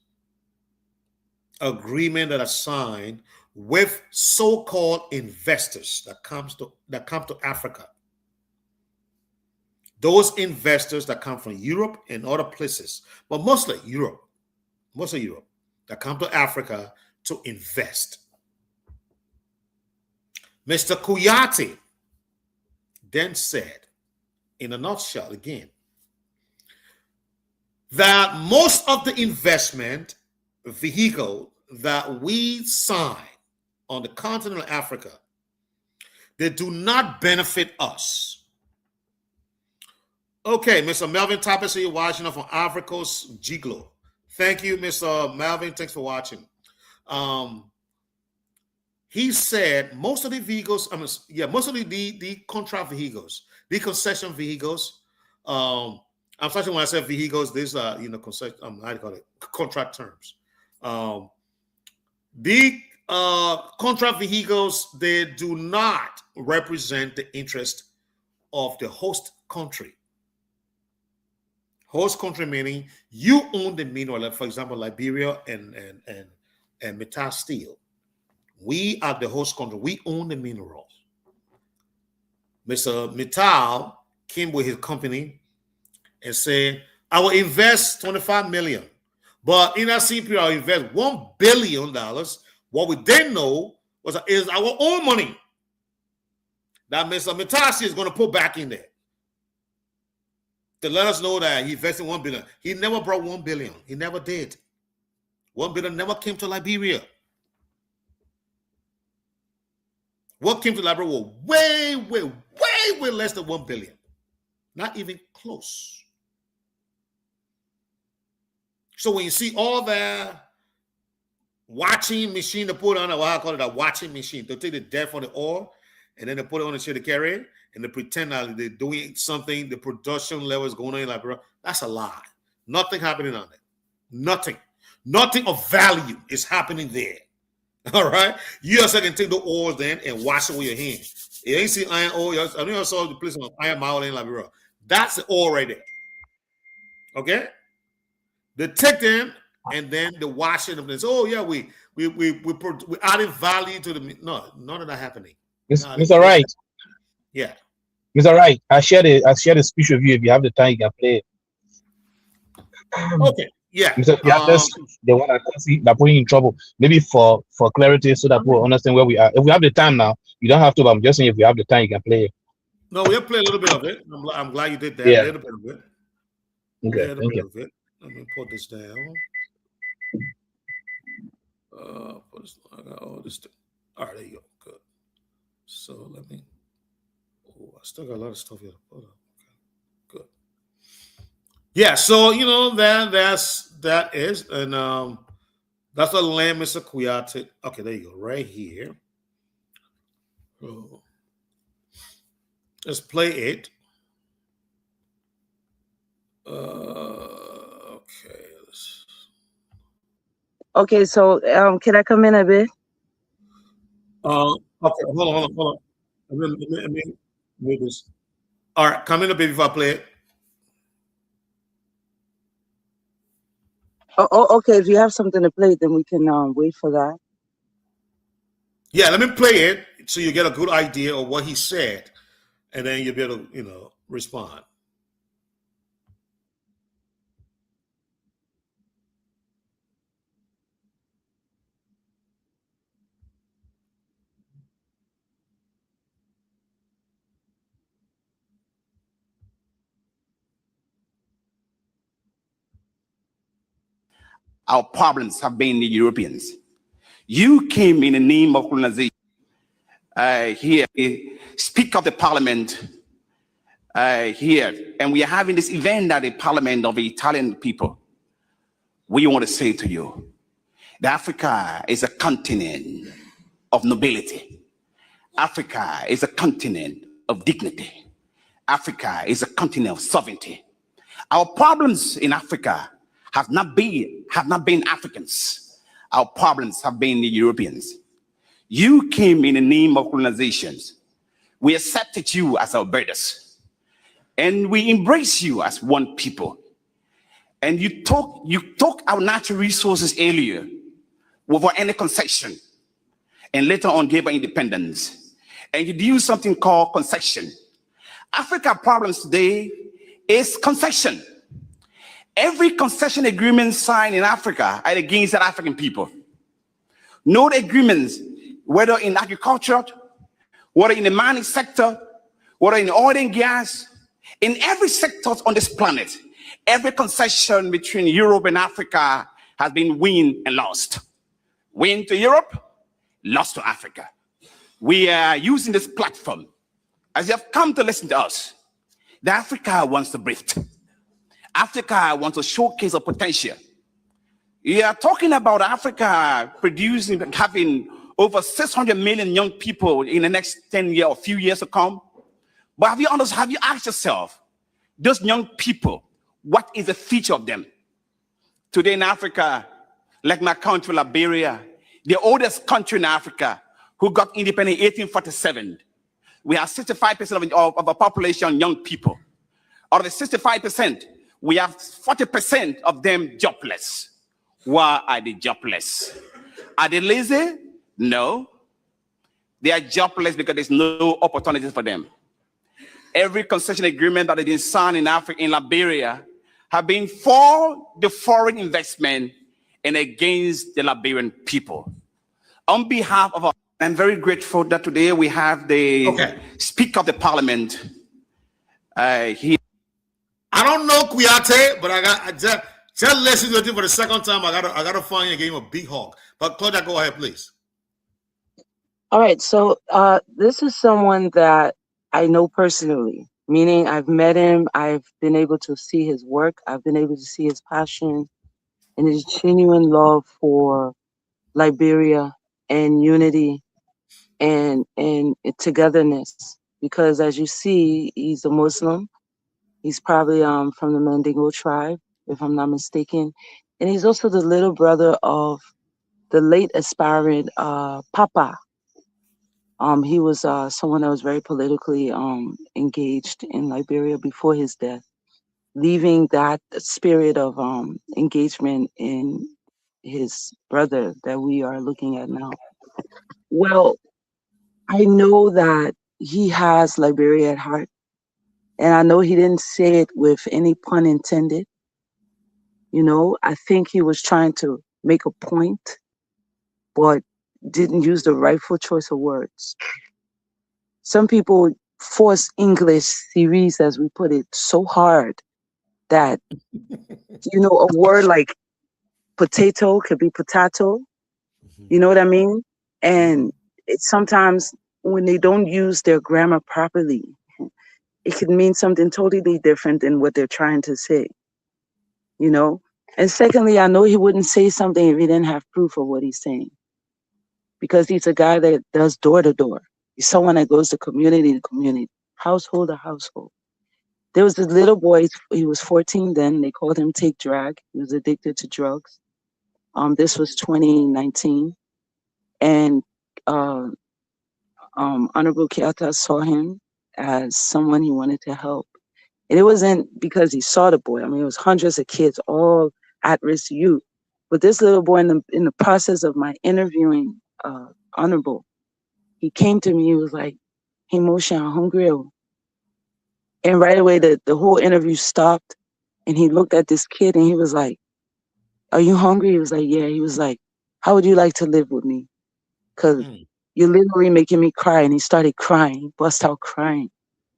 agreement that are signed with so-called investors that come to Africa. Those investors that come from Europe and other places, but mostly Europe, that come to Africa to invest. Mr. Kuyate then said, in a nutshell again, that most of the investment vehicle that we sign on the continent of Africa, they do not benefit us. Okay, Mr. Melvin Tappas, you're watching from Africa's Giglo. Thank you, Mr. Melvin. Thanks for watching. He said most of the vehicles, most of the contract vehicles, the concession vehicles, unfortunately, when I say vehicles, these are concession, how do you call it? Contract terms. The contract vehicles, they do not represent the interest of the host country. Host country meaning you own the mineral, like for example, Liberia and Metal Steel. We are the host country. We own the minerals. Mr. Metal came with his company and say, I will invest 25 million. But in that same period, I'll invest $1 billion. What we didn't know is our own money that Mr. Matasi is going to put back in there to let us know that he invested $1 billion. He never brought $1 billion. He never did. $1 billion never came to Liberia. What came to Liberia was way less than $1 billion. Not even close. So when you see all that watching machine to put on, what I call it, a watching machine, to take the debt from the oil, and then they put it on the ship to carry it, and they pretend that they're doing something, the production level is going on in Liberia. That's a lie. Nothing happening on there. Nothing of value is happening there. All right? You also can take the oil then and wash it with your hands. You ain't see iron oil. I know I saw the place on iron mile in Liberia. That's the oil right there. Okay? They take them and then the washing of this. Oh yeah, we added value to the. No, none of that happening. Mr. Wright. Yeah. Mr. Wright, I shared a speech with you. If you have the time, you can play it. Okay. Yeah. Mr. The one that put you in trouble. Maybe for clarity, so that we'll understand where we are. If we have the time now, you don't have to. But I'm just saying, if we have the time, you can play it. No, we'll play a little bit of it. I'm glad you did that. Yeah. A little bit of it. Okay. Thank you. Of it. Let me put this down. I got all this. All right, there you go. Good. So let me. Oh, I still got a lot of stuff here to put up. Okay. Good. Yeah. So that is, and that's the land, Mr. Kuyate. Okay, there you go. Right here. Oh. Let's play it. Okay. Okay, so can I come in a bit? Okay, hold on. Let me move this. All right, come in a bit before I play it. Oh, okay. If you have something to play, then we can wait for that. Yeah, let me play it so you get a good idea of what he said, and then you'll be able to, respond. Our problems have been the Europeans. You came in the name of colonization. Here, Speaker of the Parliament here, and we are having this event at the Parliament of the Italian people. We want to say to you that Africa is a continent of nobility. Africa is a continent of dignity. Africa is a continent of sovereignty. Our problems in Africa have not been Africans. Our problems have been the Europeans. You came in the name of colonizations. We accepted you as our brothers, and we embrace you as one people. And you took our natural resources earlier without any concession, and later on gave our independence. And you do something called concession. Africa problems today is concession. Every concession agreement signed in Africa are against the African people. No agreements, whether in agriculture, whether in the mining sector, whether in oil and gas, in every sector on this planet, every concession between Europe and Africa has been win and lost. Win to Europe, lost to Africa. We are using this platform, as you have come to listen to us, that Africa wants to breathe. Africa wants to showcase a potential. We are talking about Africa having over 600 million young people in the next 10 years or few years to come. But have you asked yourself, those young people, what is the future of them? Today in Africa, like my country, Liberia, the oldest country in Africa, who got independent in 1847, we have 65% of the population young people. Out of the 65%, we have 40% of them jobless. Why are they jobless? Are they lazy? No. They are jobless because there's no opportunities for them. every concession agreement that has been signed in Africa, in Liberia, have been for the foreign investment and against the Liberian people. On behalf of I'm very grateful that today we have the Speaker of the Parliament here. I don't know Kuyate, but I just listen to it for the second time. I gotta find you a game of big hog. But Claudia, go ahead, please. All right, so this is someone that I know personally, meaning I've met him, I've been able to see his work, I've been able to see his passion and his genuine love for Liberia and unity and togetherness. Because as you see, he's a Muslim. He's probably from the Mandingo tribe, if I'm not mistaken. And he's also the little brother of the late aspirant Papa. He was someone that was very politically engaged in Liberia before his death, leaving that spirit of engagement in his brother that we are looking at now. Well, I know that he has Liberia at heart, and I know he didn't say it with any pun intended. You know, I think he was trying to make a point, but didn't use the rightful choice of words. Some people force English series, as we put it, so hard that, you know, a word like potato could be potato. You know what I mean? And it's sometimes when they don't use their grammar properly, it could mean something totally different than what they're trying to say, you know? And secondly, I know he wouldn't say something if he didn't have proof of what he's saying, because he's a guy that does door to door. He's someone that goes to community to community, household to household. There was this little boy, he was 14 then, they called him Take Drag. He was addicted to drugs. This was 2019. And Honorable Keita saw him as someone he wanted to help. And it wasn't because he saw the boy. I mean, it was hundreds of kids, all at-risk youth. But this little boy, in the process of my interviewing Honorable, he came to me, he was like, "Hey, Moshe, I'm hungry." And right away, the whole interview stopped. And he looked at this kid and he was like, "Are you hungry?" He was like, "Yeah." He was like, "How would you like to live with me? Because you're literally making me cry." And he started crying. He burst out crying,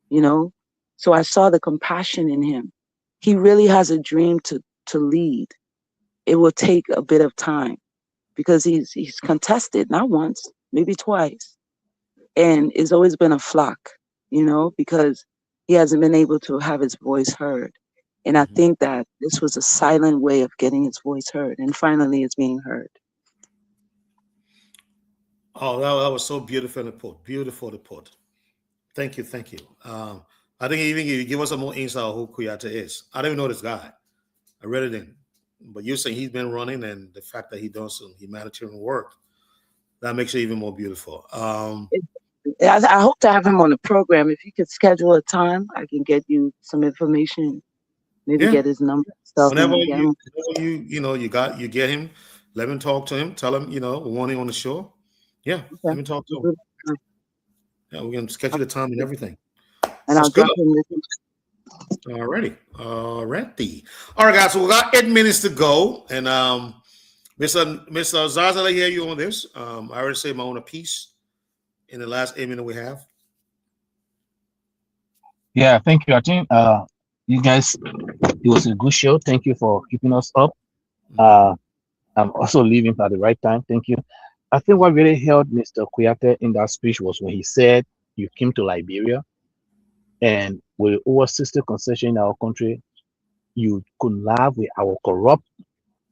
you know? So I saw the compassion in him. He really has a dream to lead. It will take a bit of time because he's contested, not once, maybe twice. And it's always been a flock, you know, because he hasn't been able to have his voice heard. And I think that this was a silent way of getting his voice heard. And finally it's being heard. Oh, that was so beautiful to put. Beautiful to put. Thank you, thank you. I think even you give us some more insight on who Kuyate is. I don't even know this guy. I really didn't. But you're saying he's been running, and the fact that he does some humanitarian work, that makes it even more beautiful. I hope to have him on the program. If you could schedule a time, I can get you some information. Maybe get his number. Whenever you get him, let him talk to him. Tell him, we want him on the show. Yeah, let me talk to him. Yeah, we're gonna schedule the time and everything. And I'll drop him. Alrighty. All right, guys. So we got 8 minutes to go, and Mr. Zaza, I hear you on this. I already said my own piece in the last 8 minutes we have. Yeah, thank you. I think you guys, it was a good show. Thank you for keeping us up. I'm also leaving at the right time. Thank you. I think what really helped Mr. Kuyate in that speech was when he said you came to Liberia, and with over 60 concessions in our country, you could laugh with our corrupt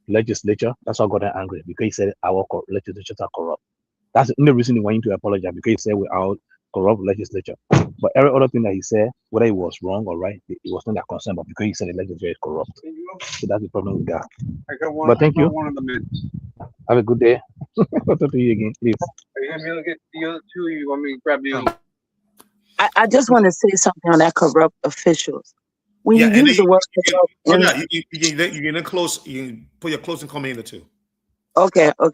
legislature. That's what got him angry, because he said our legislatures are corrupt. That's the only reason he wanted to apologize, because he said we're our corrupt legislature. But every other thing that he said, whether it was wrong or right, it was not that concerned, but because he said the legislature is corrupt. So that's the problem we got. But thank you. Have a good day. I'll talk to you again, please. Are you going to get the other two, or you want me to grab the other? I just want to say something on that corrupt officials. When you use the word corrupt, you get in close. You put your closing comment in the two. Okay. All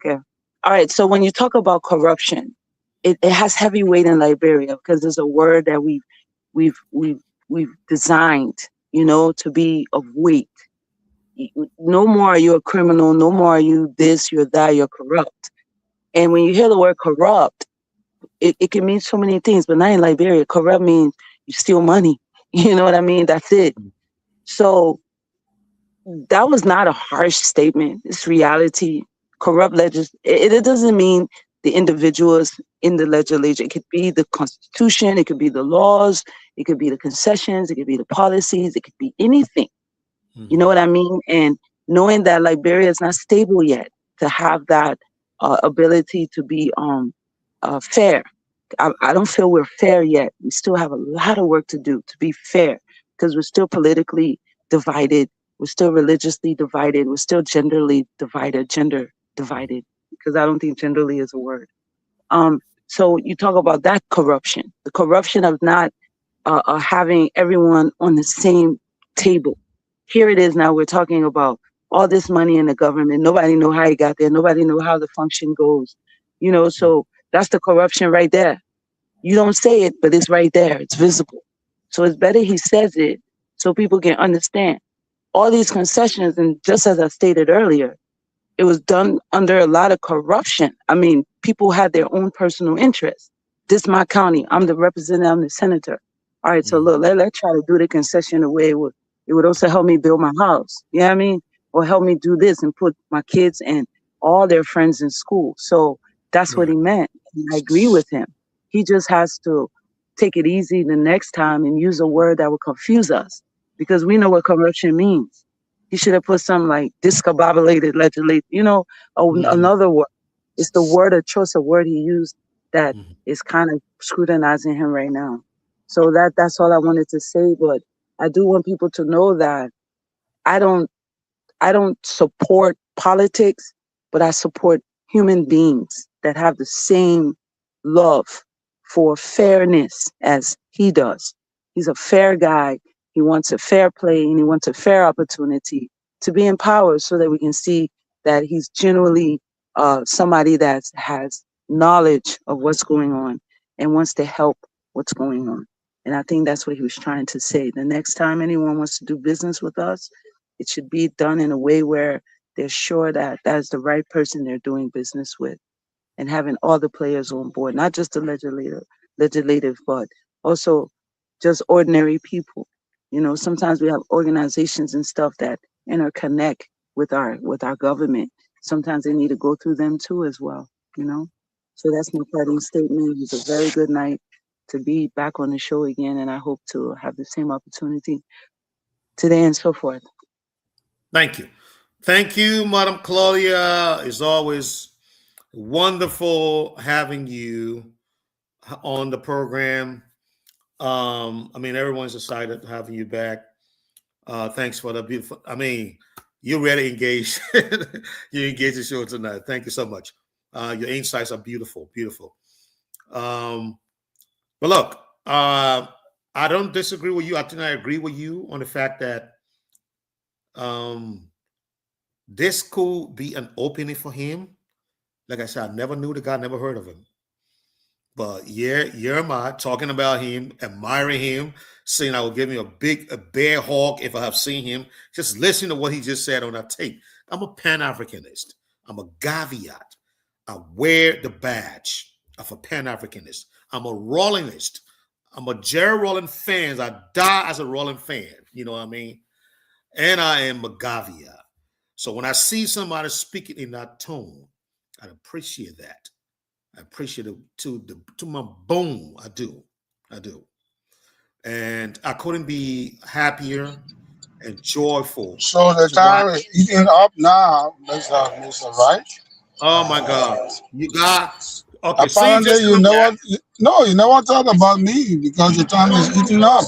right. So when you talk about corruption, it has heavy weight in Liberia, because there's a word that we've we've designed, to be of weight. No more are you a criminal. No more are you this, you're that, you're corrupt. And when you hear the word corrupt, it can mean so many things, but not in Liberia. Corrupt means you steal money. You know what I mean? That's it. So that was not a harsh statement. It's reality. Corrupt it doesn't mean the individuals in the legislature. It could be the constitution, it could be the laws, it could be the concessions, it could be the policies, it could be anything. You know what I mean? And knowing that Liberia is not stable yet, to have that ability to be fair. I don't feel we're fair yet. We still have a lot of work to do to be fair, because we're still politically divided. We're still religiously divided. We're still gender divided, because I don't think genderly is a word. So you talk about that corruption, the corruption of not having everyone on the same table. Here it is now. We're talking about all this money in the government. Nobody know how it got there. Nobody know how the function goes. So that's the corruption right there. You don't say it, but it's right there. It's visible. So it's better he says it so people can understand. All these concessions, and just as I stated earlier, it was done under a lot of corruption. I mean, people had their own personal interests. This is my county. I'm the representative. I'm the senator. All right, so look, let's try to do the concession the way it would also help me build my house. You know what I mean? Or help me do this and put my kids and all their friends in school. So that's what he meant. And I agree with him. He just has to take it easy the next time and use a word that will confuse us, because we know what corruption means. He should have put something like discombobulated legislate, another word. It's the word of choice, a word he used that is kind of scrutinizing him right now. So that's all I wanted to say. But I do want people to know that I don't support politics, but I support human beings that have the same love for fairness as he does. He's a fair guy. He wants a fair play, and he wants a fair opportunity to be empowered, so that we can see that he's genuinely somebody that has knowledge of what's going on and wants to help what's going on. And I think that's what he was trying to say. The next time anyone wants to do business with us, it should be done in a way where they're sure that that's the right person they're doing business with, and having all the players on board, not just the legislative, but also just ordinary people. Sometimes we have organizations and stuff that interconnect with our government. Sometimes they need to go through them too as well. So that's my parting statement. It was a very good night to be back on the show again, and I hope to have the same opportunity today and so forth. Thank you. Thank you, Madam Claudia. It's always wonderful having you on the program. Everyone's excited having you back. Thanks for the beautiful. You're really engaged. You engaged the show tonight. Thank you so much. Your insights are beautiful, beautiful. But look, I don't disagree with you. I think I agree with you on the fact that this could be an opening for him. Like I said, I never knew the guy, never heard of him. But here am I talking about him, admiring him, saying I will give him a bear hug if I have seen him. Just listen to what he just said on that tape. I'm a Pan-Africanist. I'm a Gaviot. I wear the badge of a Pan-Africanist. I'm a Rollingist. I'm a Jerry Rowland fan. I die as a Rowland fan. You know what I mean? And I am a Gaviot. So when I see somebody speaking in that tone, I appreciate that. I appreciate it to my bone. I do. And I couldn't be happier and joyful. So the time is eating up now, Mr. Right? Oh my God. You got okay. Apparently you never thought about me, because the time is eating up.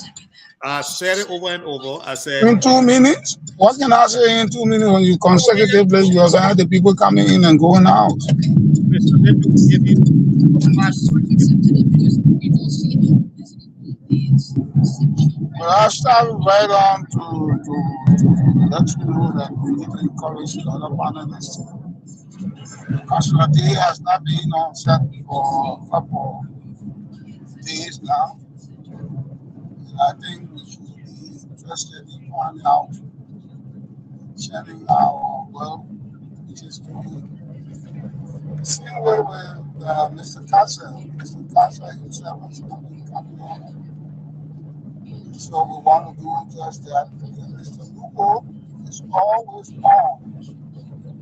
I said it over and over. I said in 2 minutes. What can I say in 2 minutes when you consecutively because I had the people coming in and going out? Well, I started right on to let you know that we need to encourage the other panelists. Because the day has not been on set for a couple days now. I think we should be interested in finding out, sharing our well, which is doing. Same way with Mr. Casa. Mr. Casa himself has not been coming on. So we want to do just that. Mr. Lugo is always on.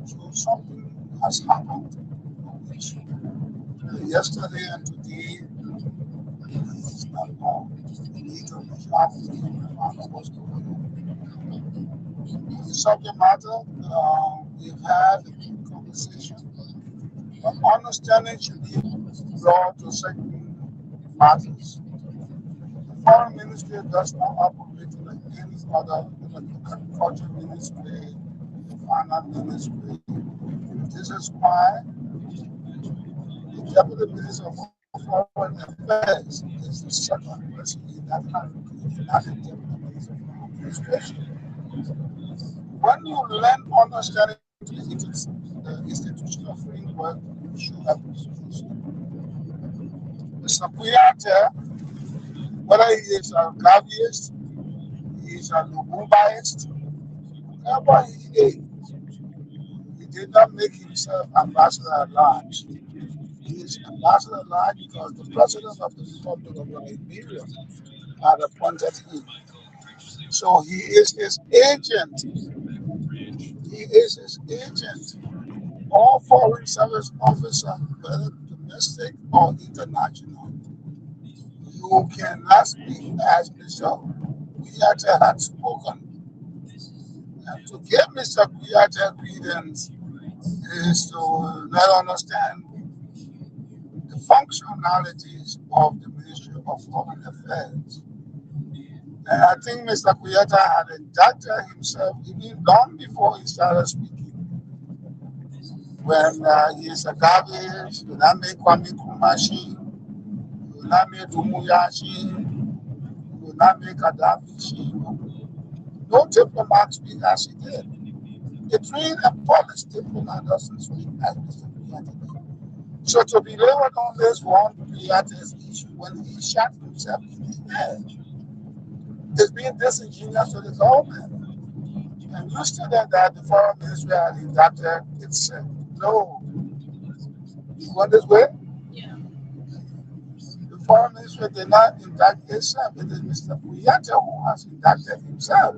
So something has happened. Which yesterday and today is not on. We need to reach out to him and find out what's going on. The subject matter, we've had a good conversation. But understanding should be brought to certain matters. The foreign ministry does not operate like any other, like the agriculture ministry, the finance ministry. This is why the deputy minister of foreign affairs is the second person in that country, not the deputy minister of administration. When you learn understanding the institutional framework, you should have institution. Mr. Kuyate, whether he is a Gaviist, he is a Lumumbaist, whatever he is, he did not make himself ambassador at large. He is ambassador at large because the president of the Republic of Liberia had appointed him. So he is his agent. He is his agent. All foreign service officers, whether domestic or international, you cannot speak as Mr. Kuyate had spoken. And to give Mr. Kuyate credence is to let understand the functionalities of the Ministry of Foreign Affairs. And I think Mr. Kuyate had inducted himself even long before he started speaking. When he is a Gavish, Uname Kwame Kumashi, Uname Dumuyashi, Uname Gaddafi. No diplomat speak as he did. A trained and polished diplomat doesn't speak as Mr. Kuyate did. So to be labeled on this one Kuyate's issue when he shot himself in the head is being disingenuous to the government. And you still that the foreign ministry had inducted itself. No. You want this way? The foreign ministry did not induct itself. It is Mr. Kuyate who has inducted himself.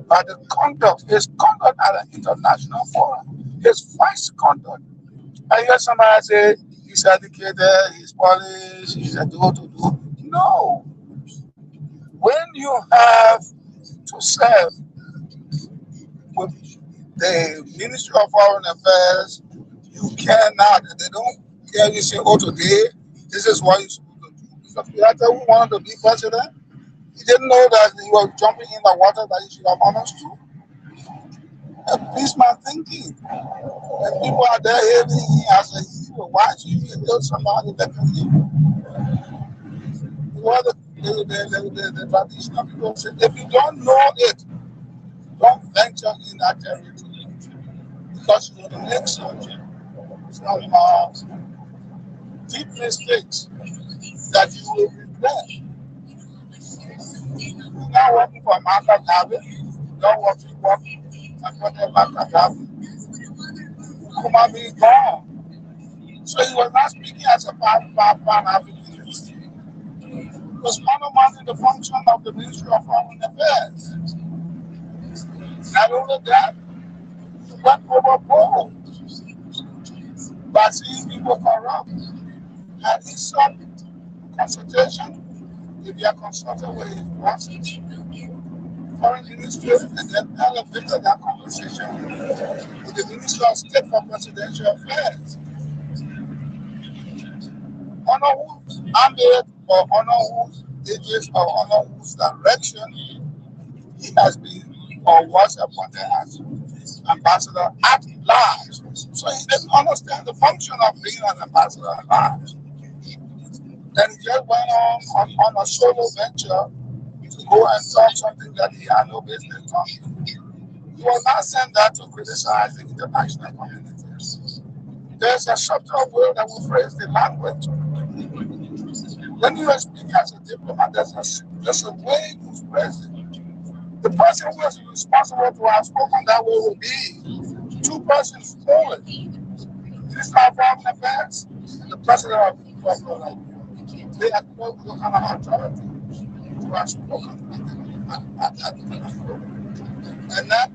But the conduct, his conduct at an international forum, his vice conduct. I hear somebody say he's educated, he's polished, he's a do. No. When you have to serve with the Ministry of Foreign Affairs, you cannot, they don't hear you say, oh, today, this is what you're supposed to do. Because Kuyate who wanted to be president, he didn't know that he was jumping in the water that he should have honors to. And peace man thinking. And people are there hailing him as a hero. Why should you kill somebody that can live? What the traditional people say, if you don't know it, don't venture in that territory. Because you will make such some deep mistakes that you will regret. You're not working for Martha David, you're not working for Martha David. Kuma be gone. So he was not speaking as a pan-Africanist. He was monomating the function of the Ministry of Foreign Affairs. Not only that, he went overboard by seeing people corrupt. And he sought consultation. If you are consulted with his bosses, foreign ministry, and then elevated that conversation with the Minister of State for Presidential Affairs. Honor whose mandate or honor whose aegis or honor whose direction he has been or was appointed as ambassador at large. So he didn't understand the function of being an ambassador at large. Then he just went on a solo venture to go and talk something that he had no business talking. He was not sent that to criticize the international community. There's a subtle way that we phrase the language. When you speak as a diplomat, there's a way to express it. The person who is responsible to have spoken that way will be two persons only. This our foreign affairs, the president of the Republic of Liberia. They have no kind of authority to have spoken. And that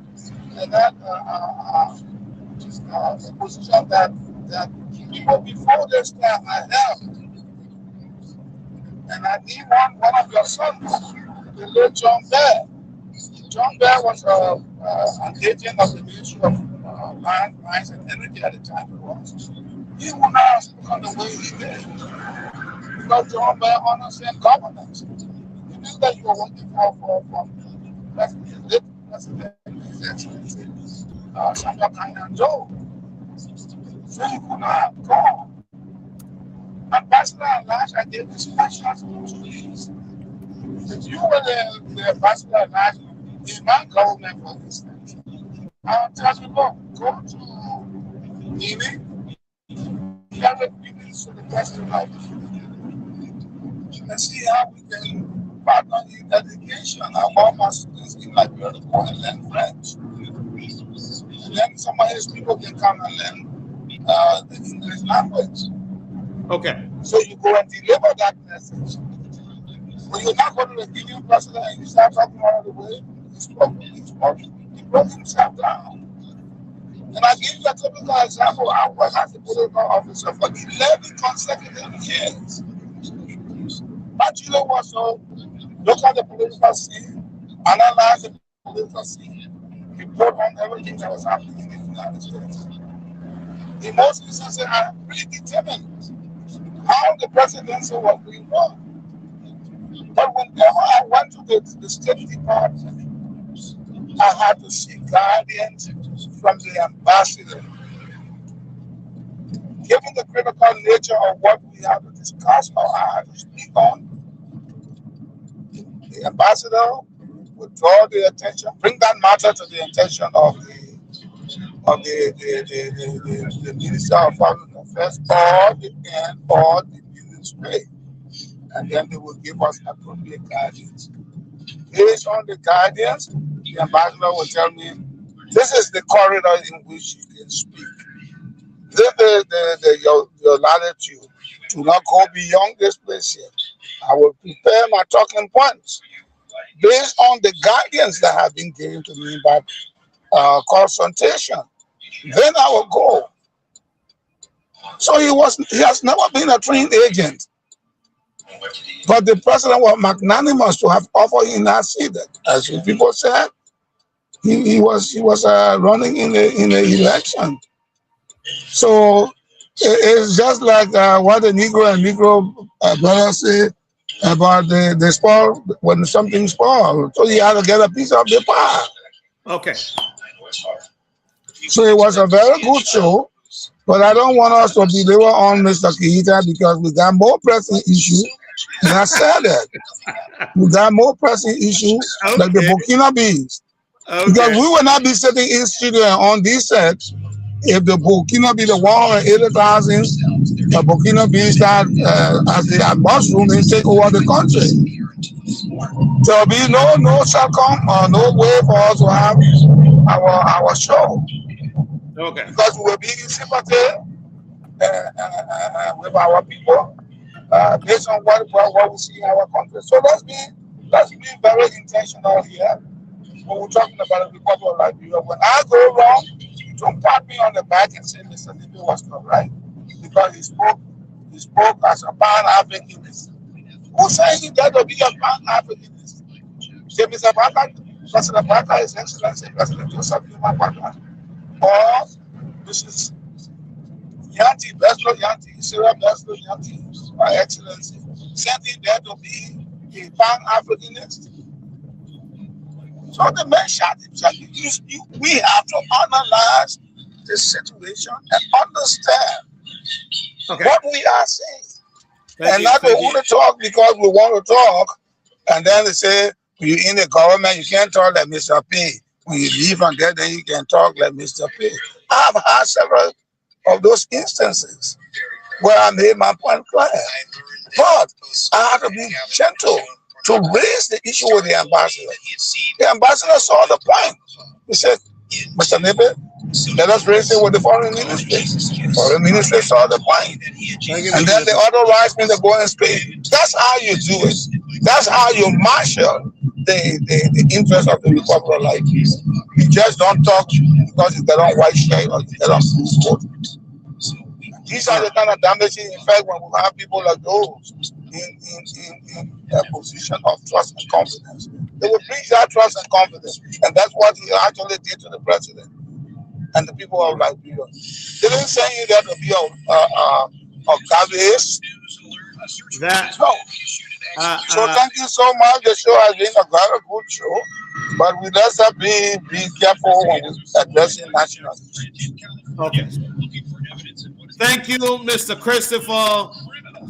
position that people before this time I held. And I need one of your sons, the late John Bear. John Bear was an agent of the Ministry of Land, Mines, and Energy at the time it was. He would not have spoken the way he did. Because John Bear understands governance. He knew that you were working for President, His Excellency, Sandra Joe. So he could not have gone. Ambassador at large, I gave this special opportunities. If you were the ambassador at large in my government, for instance, I'll tell you, go to Guinea, carry meetings to the president of and see how we can partner in education. I want my students in Liberia to go and learn French. And then some of his people can come and learn the English language. Okay. So you go and deliver that message. When you're not going to the Guinean president and you start talking all the way, he broke himself down. And I give you a typical example. I was as a political officer for 11 consecutive years. Bachelor was to look at the political scene, analyze the political scene, report on everything that was happening in the United States. In most instances, I'm pretty determined how the presidency was being run. But whenever I went to the State Department, I had to seek guidance from the ambassador. Given the critical nature of what we have to discuss or I have to speak on, the ambassador would draw the attention, bring that matter to the attention of the Minister of Foreign Affairs or the ministry. And then they will give us appropriate guidance. Based on the guidance, the ambassador will tell me, this is the corridor in which you can speak. Your latitude. Do not go beyond this place here. I will prepare my talking points based on the guidance that have been given to me by consultation. Then I will go. So he has never been a trained agent. But the president was magnanimous to have offered him that seat. As people said, he was running in the election. So it's just like what the Negro brothers say about the spoil when something spoils. So he had to get a piece of the pie. Okay. So it was a very good show, but I don't want us to deliver on Mr. Keita because we got more pressing issues. And I said that. We got more pressing issues like the Burkina Bees. Because we will not be sitting in studio on these sets if the Burkina Be the 180,000 Burkina Bees start as the mushroom and take over the country. There will be no circum or no way for us to have our show. Okay. Because we will be in sympathy with our people based on what we see in our country. So let's be very intentional here when we're talking about the Republic of Liberia. When I go wrong, don't pat me on the back and say Mr. Libby was not right because he spoke as a pan-Africanist. Who said he got to be a pan-Africanist? Say Mr. Baka, President Baka, His Excellency President Joseph Baka, or Mrs. Yanti, Bestro Yanti, Sarah Bestro Yanti, Her Excellency, sent him there to be a pan-Africanist. So the man shot himself. We have to analyze the situation and understand what we are saying. And not only talk because we want to talk, and then they say, you're in the government, you can't talk like Mr. P. When you leave and get there, you can talk like Mr. P. I've had several of those instances where I made my point clear. But I had to be gentle to raise the issue with the ambassador. The ambassador saw the point. He said, Mr. Nibbit, let us raise it with the foreign ministry. Foreign ministry saw the point. And then they authorized me to go and speak. That's how you do it. That's how you marshal the interest of the Republic of Liberia. You just don't talk because you get on white shirt or you get on blue coat. These are the kind of damaging effect when we have people like those in a position of trust and confidence. They will breach that trust and confidence. And that's what he actually did to the president and the people of Liberia. They didn't send you there to be a cabbage. No. So thank you so much. The show has been a very good show. But we let's be careful when we addressing national issues. Okay. Thank you, Mr. Christopher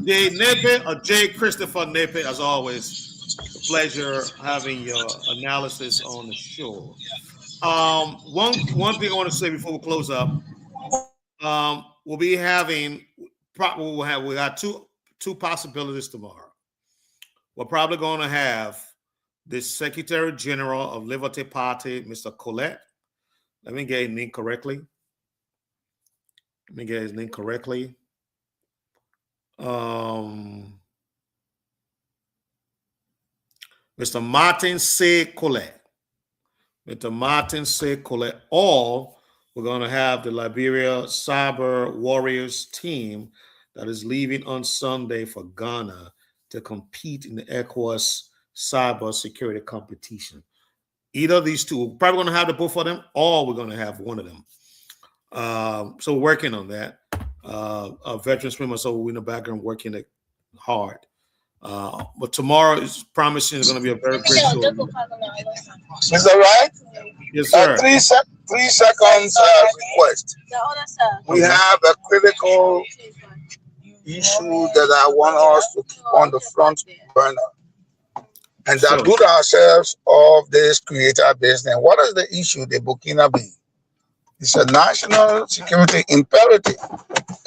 J. Nippet, or J. Christopher Nippet, as always. It's a pleasure having your analysis on the show. One thing I want to say before we close up, we'll be having we got two possibilities tomorrow. We're probably going to have the Secretary General of Liberty Party, Mr. Colette. Let me get his name correctly. Mr. Martin C. Colette. Mr. Martin C. Colette. Or we're going to have the Liberia Cyber Warriors team that is leaving on Sunday for Ghana to compete in the ECOWAS cyber security competition. Either of these two, we're probably going to have the both of them, or we're going to have one of them. So we're working on that. A veteran swimmer, so we're in the background working it hard. But tomorrow is promising it's going to be a very great show. Is that right? Yes, sir. 3 seconds request. We have a critical issue that I want us to keep on the front burner. And that rid ourselves of this creator business. What is the issue, the Burkina Faso? It's a national security imperative,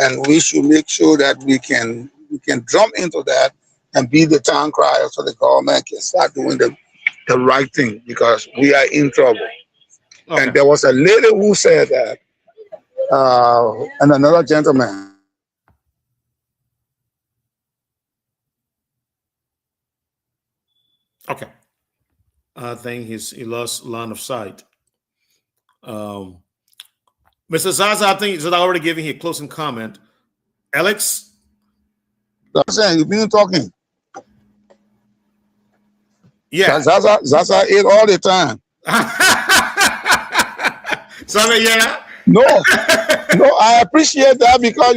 and we should make sure that we can drum into that and be the town crier so the government can start doing the right thing, because we are in trouble. Okay. And there was a lady who said that, and another gentleman. Okay. I think he lost line of sight. Mr. Zaza, I think that I already given you a closing comment. Alex? I'm saying you've been talking. Yeah. Zaza ate all the time. Zaza, yeah? No, I appreciate that, because,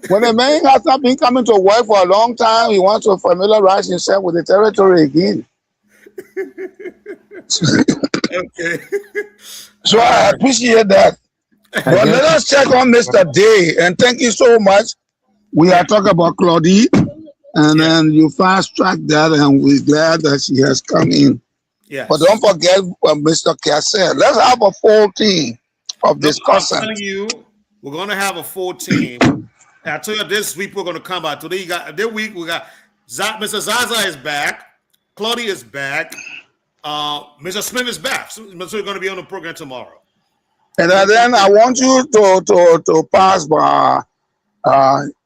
when a man has not been coming to work for a long time, he wants to familiarize himself with the territory again. Okay. So I appreciate that. But let us check on Mr. Day, and thank you so much. We are talking about Claudie, and then you fast track that, and we're glad that she has come in. Yes. But don't forget Mr. Cassell. Let's have a full team of discussants. I'm telling you, we're going to have a full team. I tell you, this week we're going to come out. Today, this week we got Mr. Zaza is back, Claudie is back, Mr. Smith is back. So we're going to be on the program tomorrow. And then I want you to pass by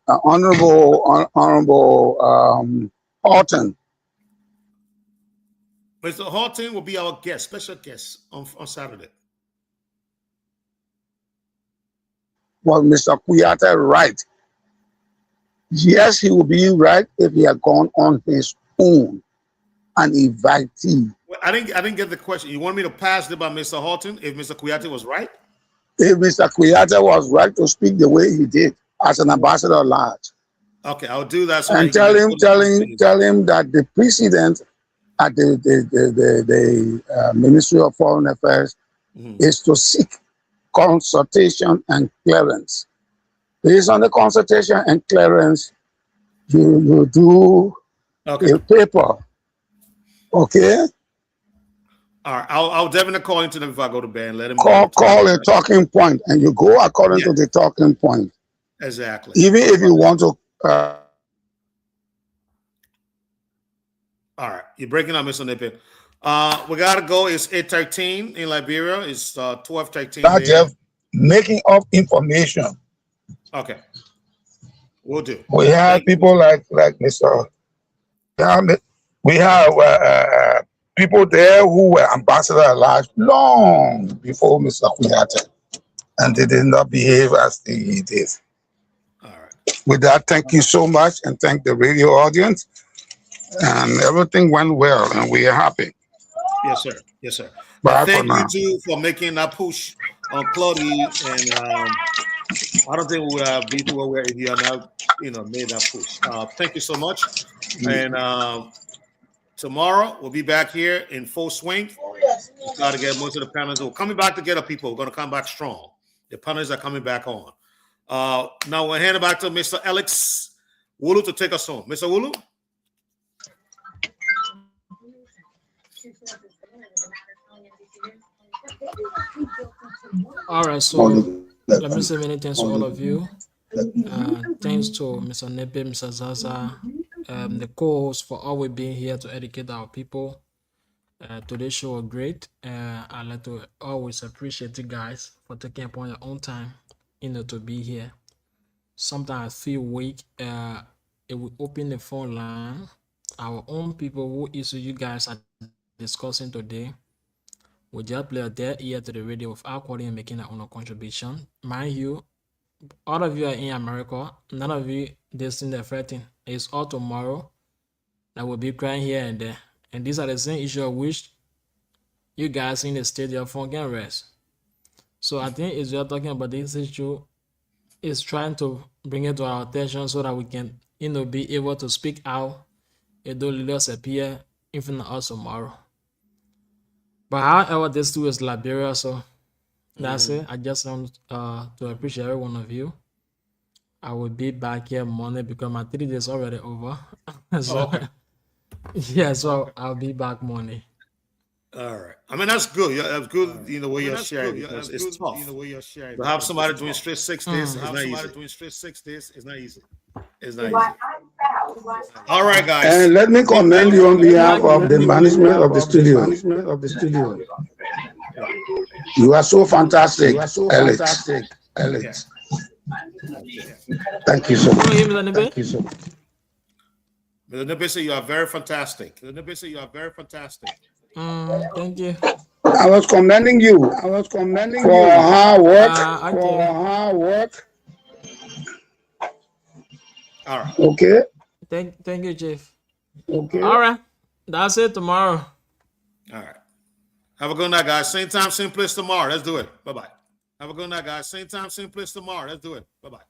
Honorable Horton. Mr. Horton will be our guest, special guest on Saturday. Was Mr. Kuyate right? Yes, he will be right if he had gone on his own and invitee. Well, I didn't get the question. You want me to pass it by Mr. Horton if Mr. Kuyate was right? If Mr. Kuyate was right to speak the way he did as an ambassador at large. Okay, I'll do that. So and tell him that the precedent at the Ministry of Foreign Affairs is to seek consultation and clearance. Based on the consultation and clearance, you do a paper. Okay? All right, I'll definitely call into them before I go to bed and let him call a talking point, and you go according to the talking point. Exactly. Even if you want to All right, you're breaking up, Mr. Nippin. We gotta go. It's 8:13 in Liberia. It's 12:13 Not there. just making up information. Okay, we'll do. We have Thank you. people like Mr. We have people there who were ambassador at large long before Mr. Kuyate, and they did not behave as they did. All right. With that, thank you so much, and thank the radio audience. And everything went well, and we are happy. Yes, sir. Yes, sir. Bye And for thank you now. too for making that push on Claudie. And I don't think we would have been where we are if you had not, made that push. Thank you so much. And tomorrow we'll be back here in full swing. We'll try to get most of the panels. We're coming back together, people. We're going to come back strong. The panels are coming back on. Now we'll hand it back to Mr. Alex Wulu to take us home. Mr. Wulu? All right, so let me say many thanks to all of you. Thanks to Mr. Nepe, Mr. Zaza, the co-hosts for always being here to educate our people. Today's show was great. I'd like to always appreciate you guys for taking upon your own time, to be here. Sometimes I feel weak. It will open the phone line. Our own people who issue you guys are discussing today. We just play a dead ear to the radio without calling and making our own contribution. Mind you, all of you are in America. None of you destined the thing. It's all tomorrow that will be crying here and there. And these are the same issues of which you guys in the state your phone can rest. So I think as we are talking about this issue, is trying to bring it to our attention so that we can, be able to speak out. It don't let us appear in front of us tomorrow. But however, this too is Liberia, so that's it. I just want to appreciate every one of you. I will be back here Monday because my 3 days already over. So, Okay. yeah, so I'll be back Monday. All right. I mean, that's good. Yeah, that's good. The way you're sharing because it's tough. To have somebody doing straight 6 days is not easy. It's not easy. It's not easy. All right, guys. And let me commend you on behalf of the management of the studio. You are so fantastic, Alex. Thank you so much. Thank you so much. Mr. Nibisi, you are very fantastic. Thank you. I was commending you for hard work. All right. Okay. Thank you, Chief. Okay. All right. That's it tomorrow. All right. Have a good night, guys. Same time, same place tomorrow. Let's do it. Bye-bye. Have a good night, guys. Same time, same place tomorrow. Let's do it. Bye-bye.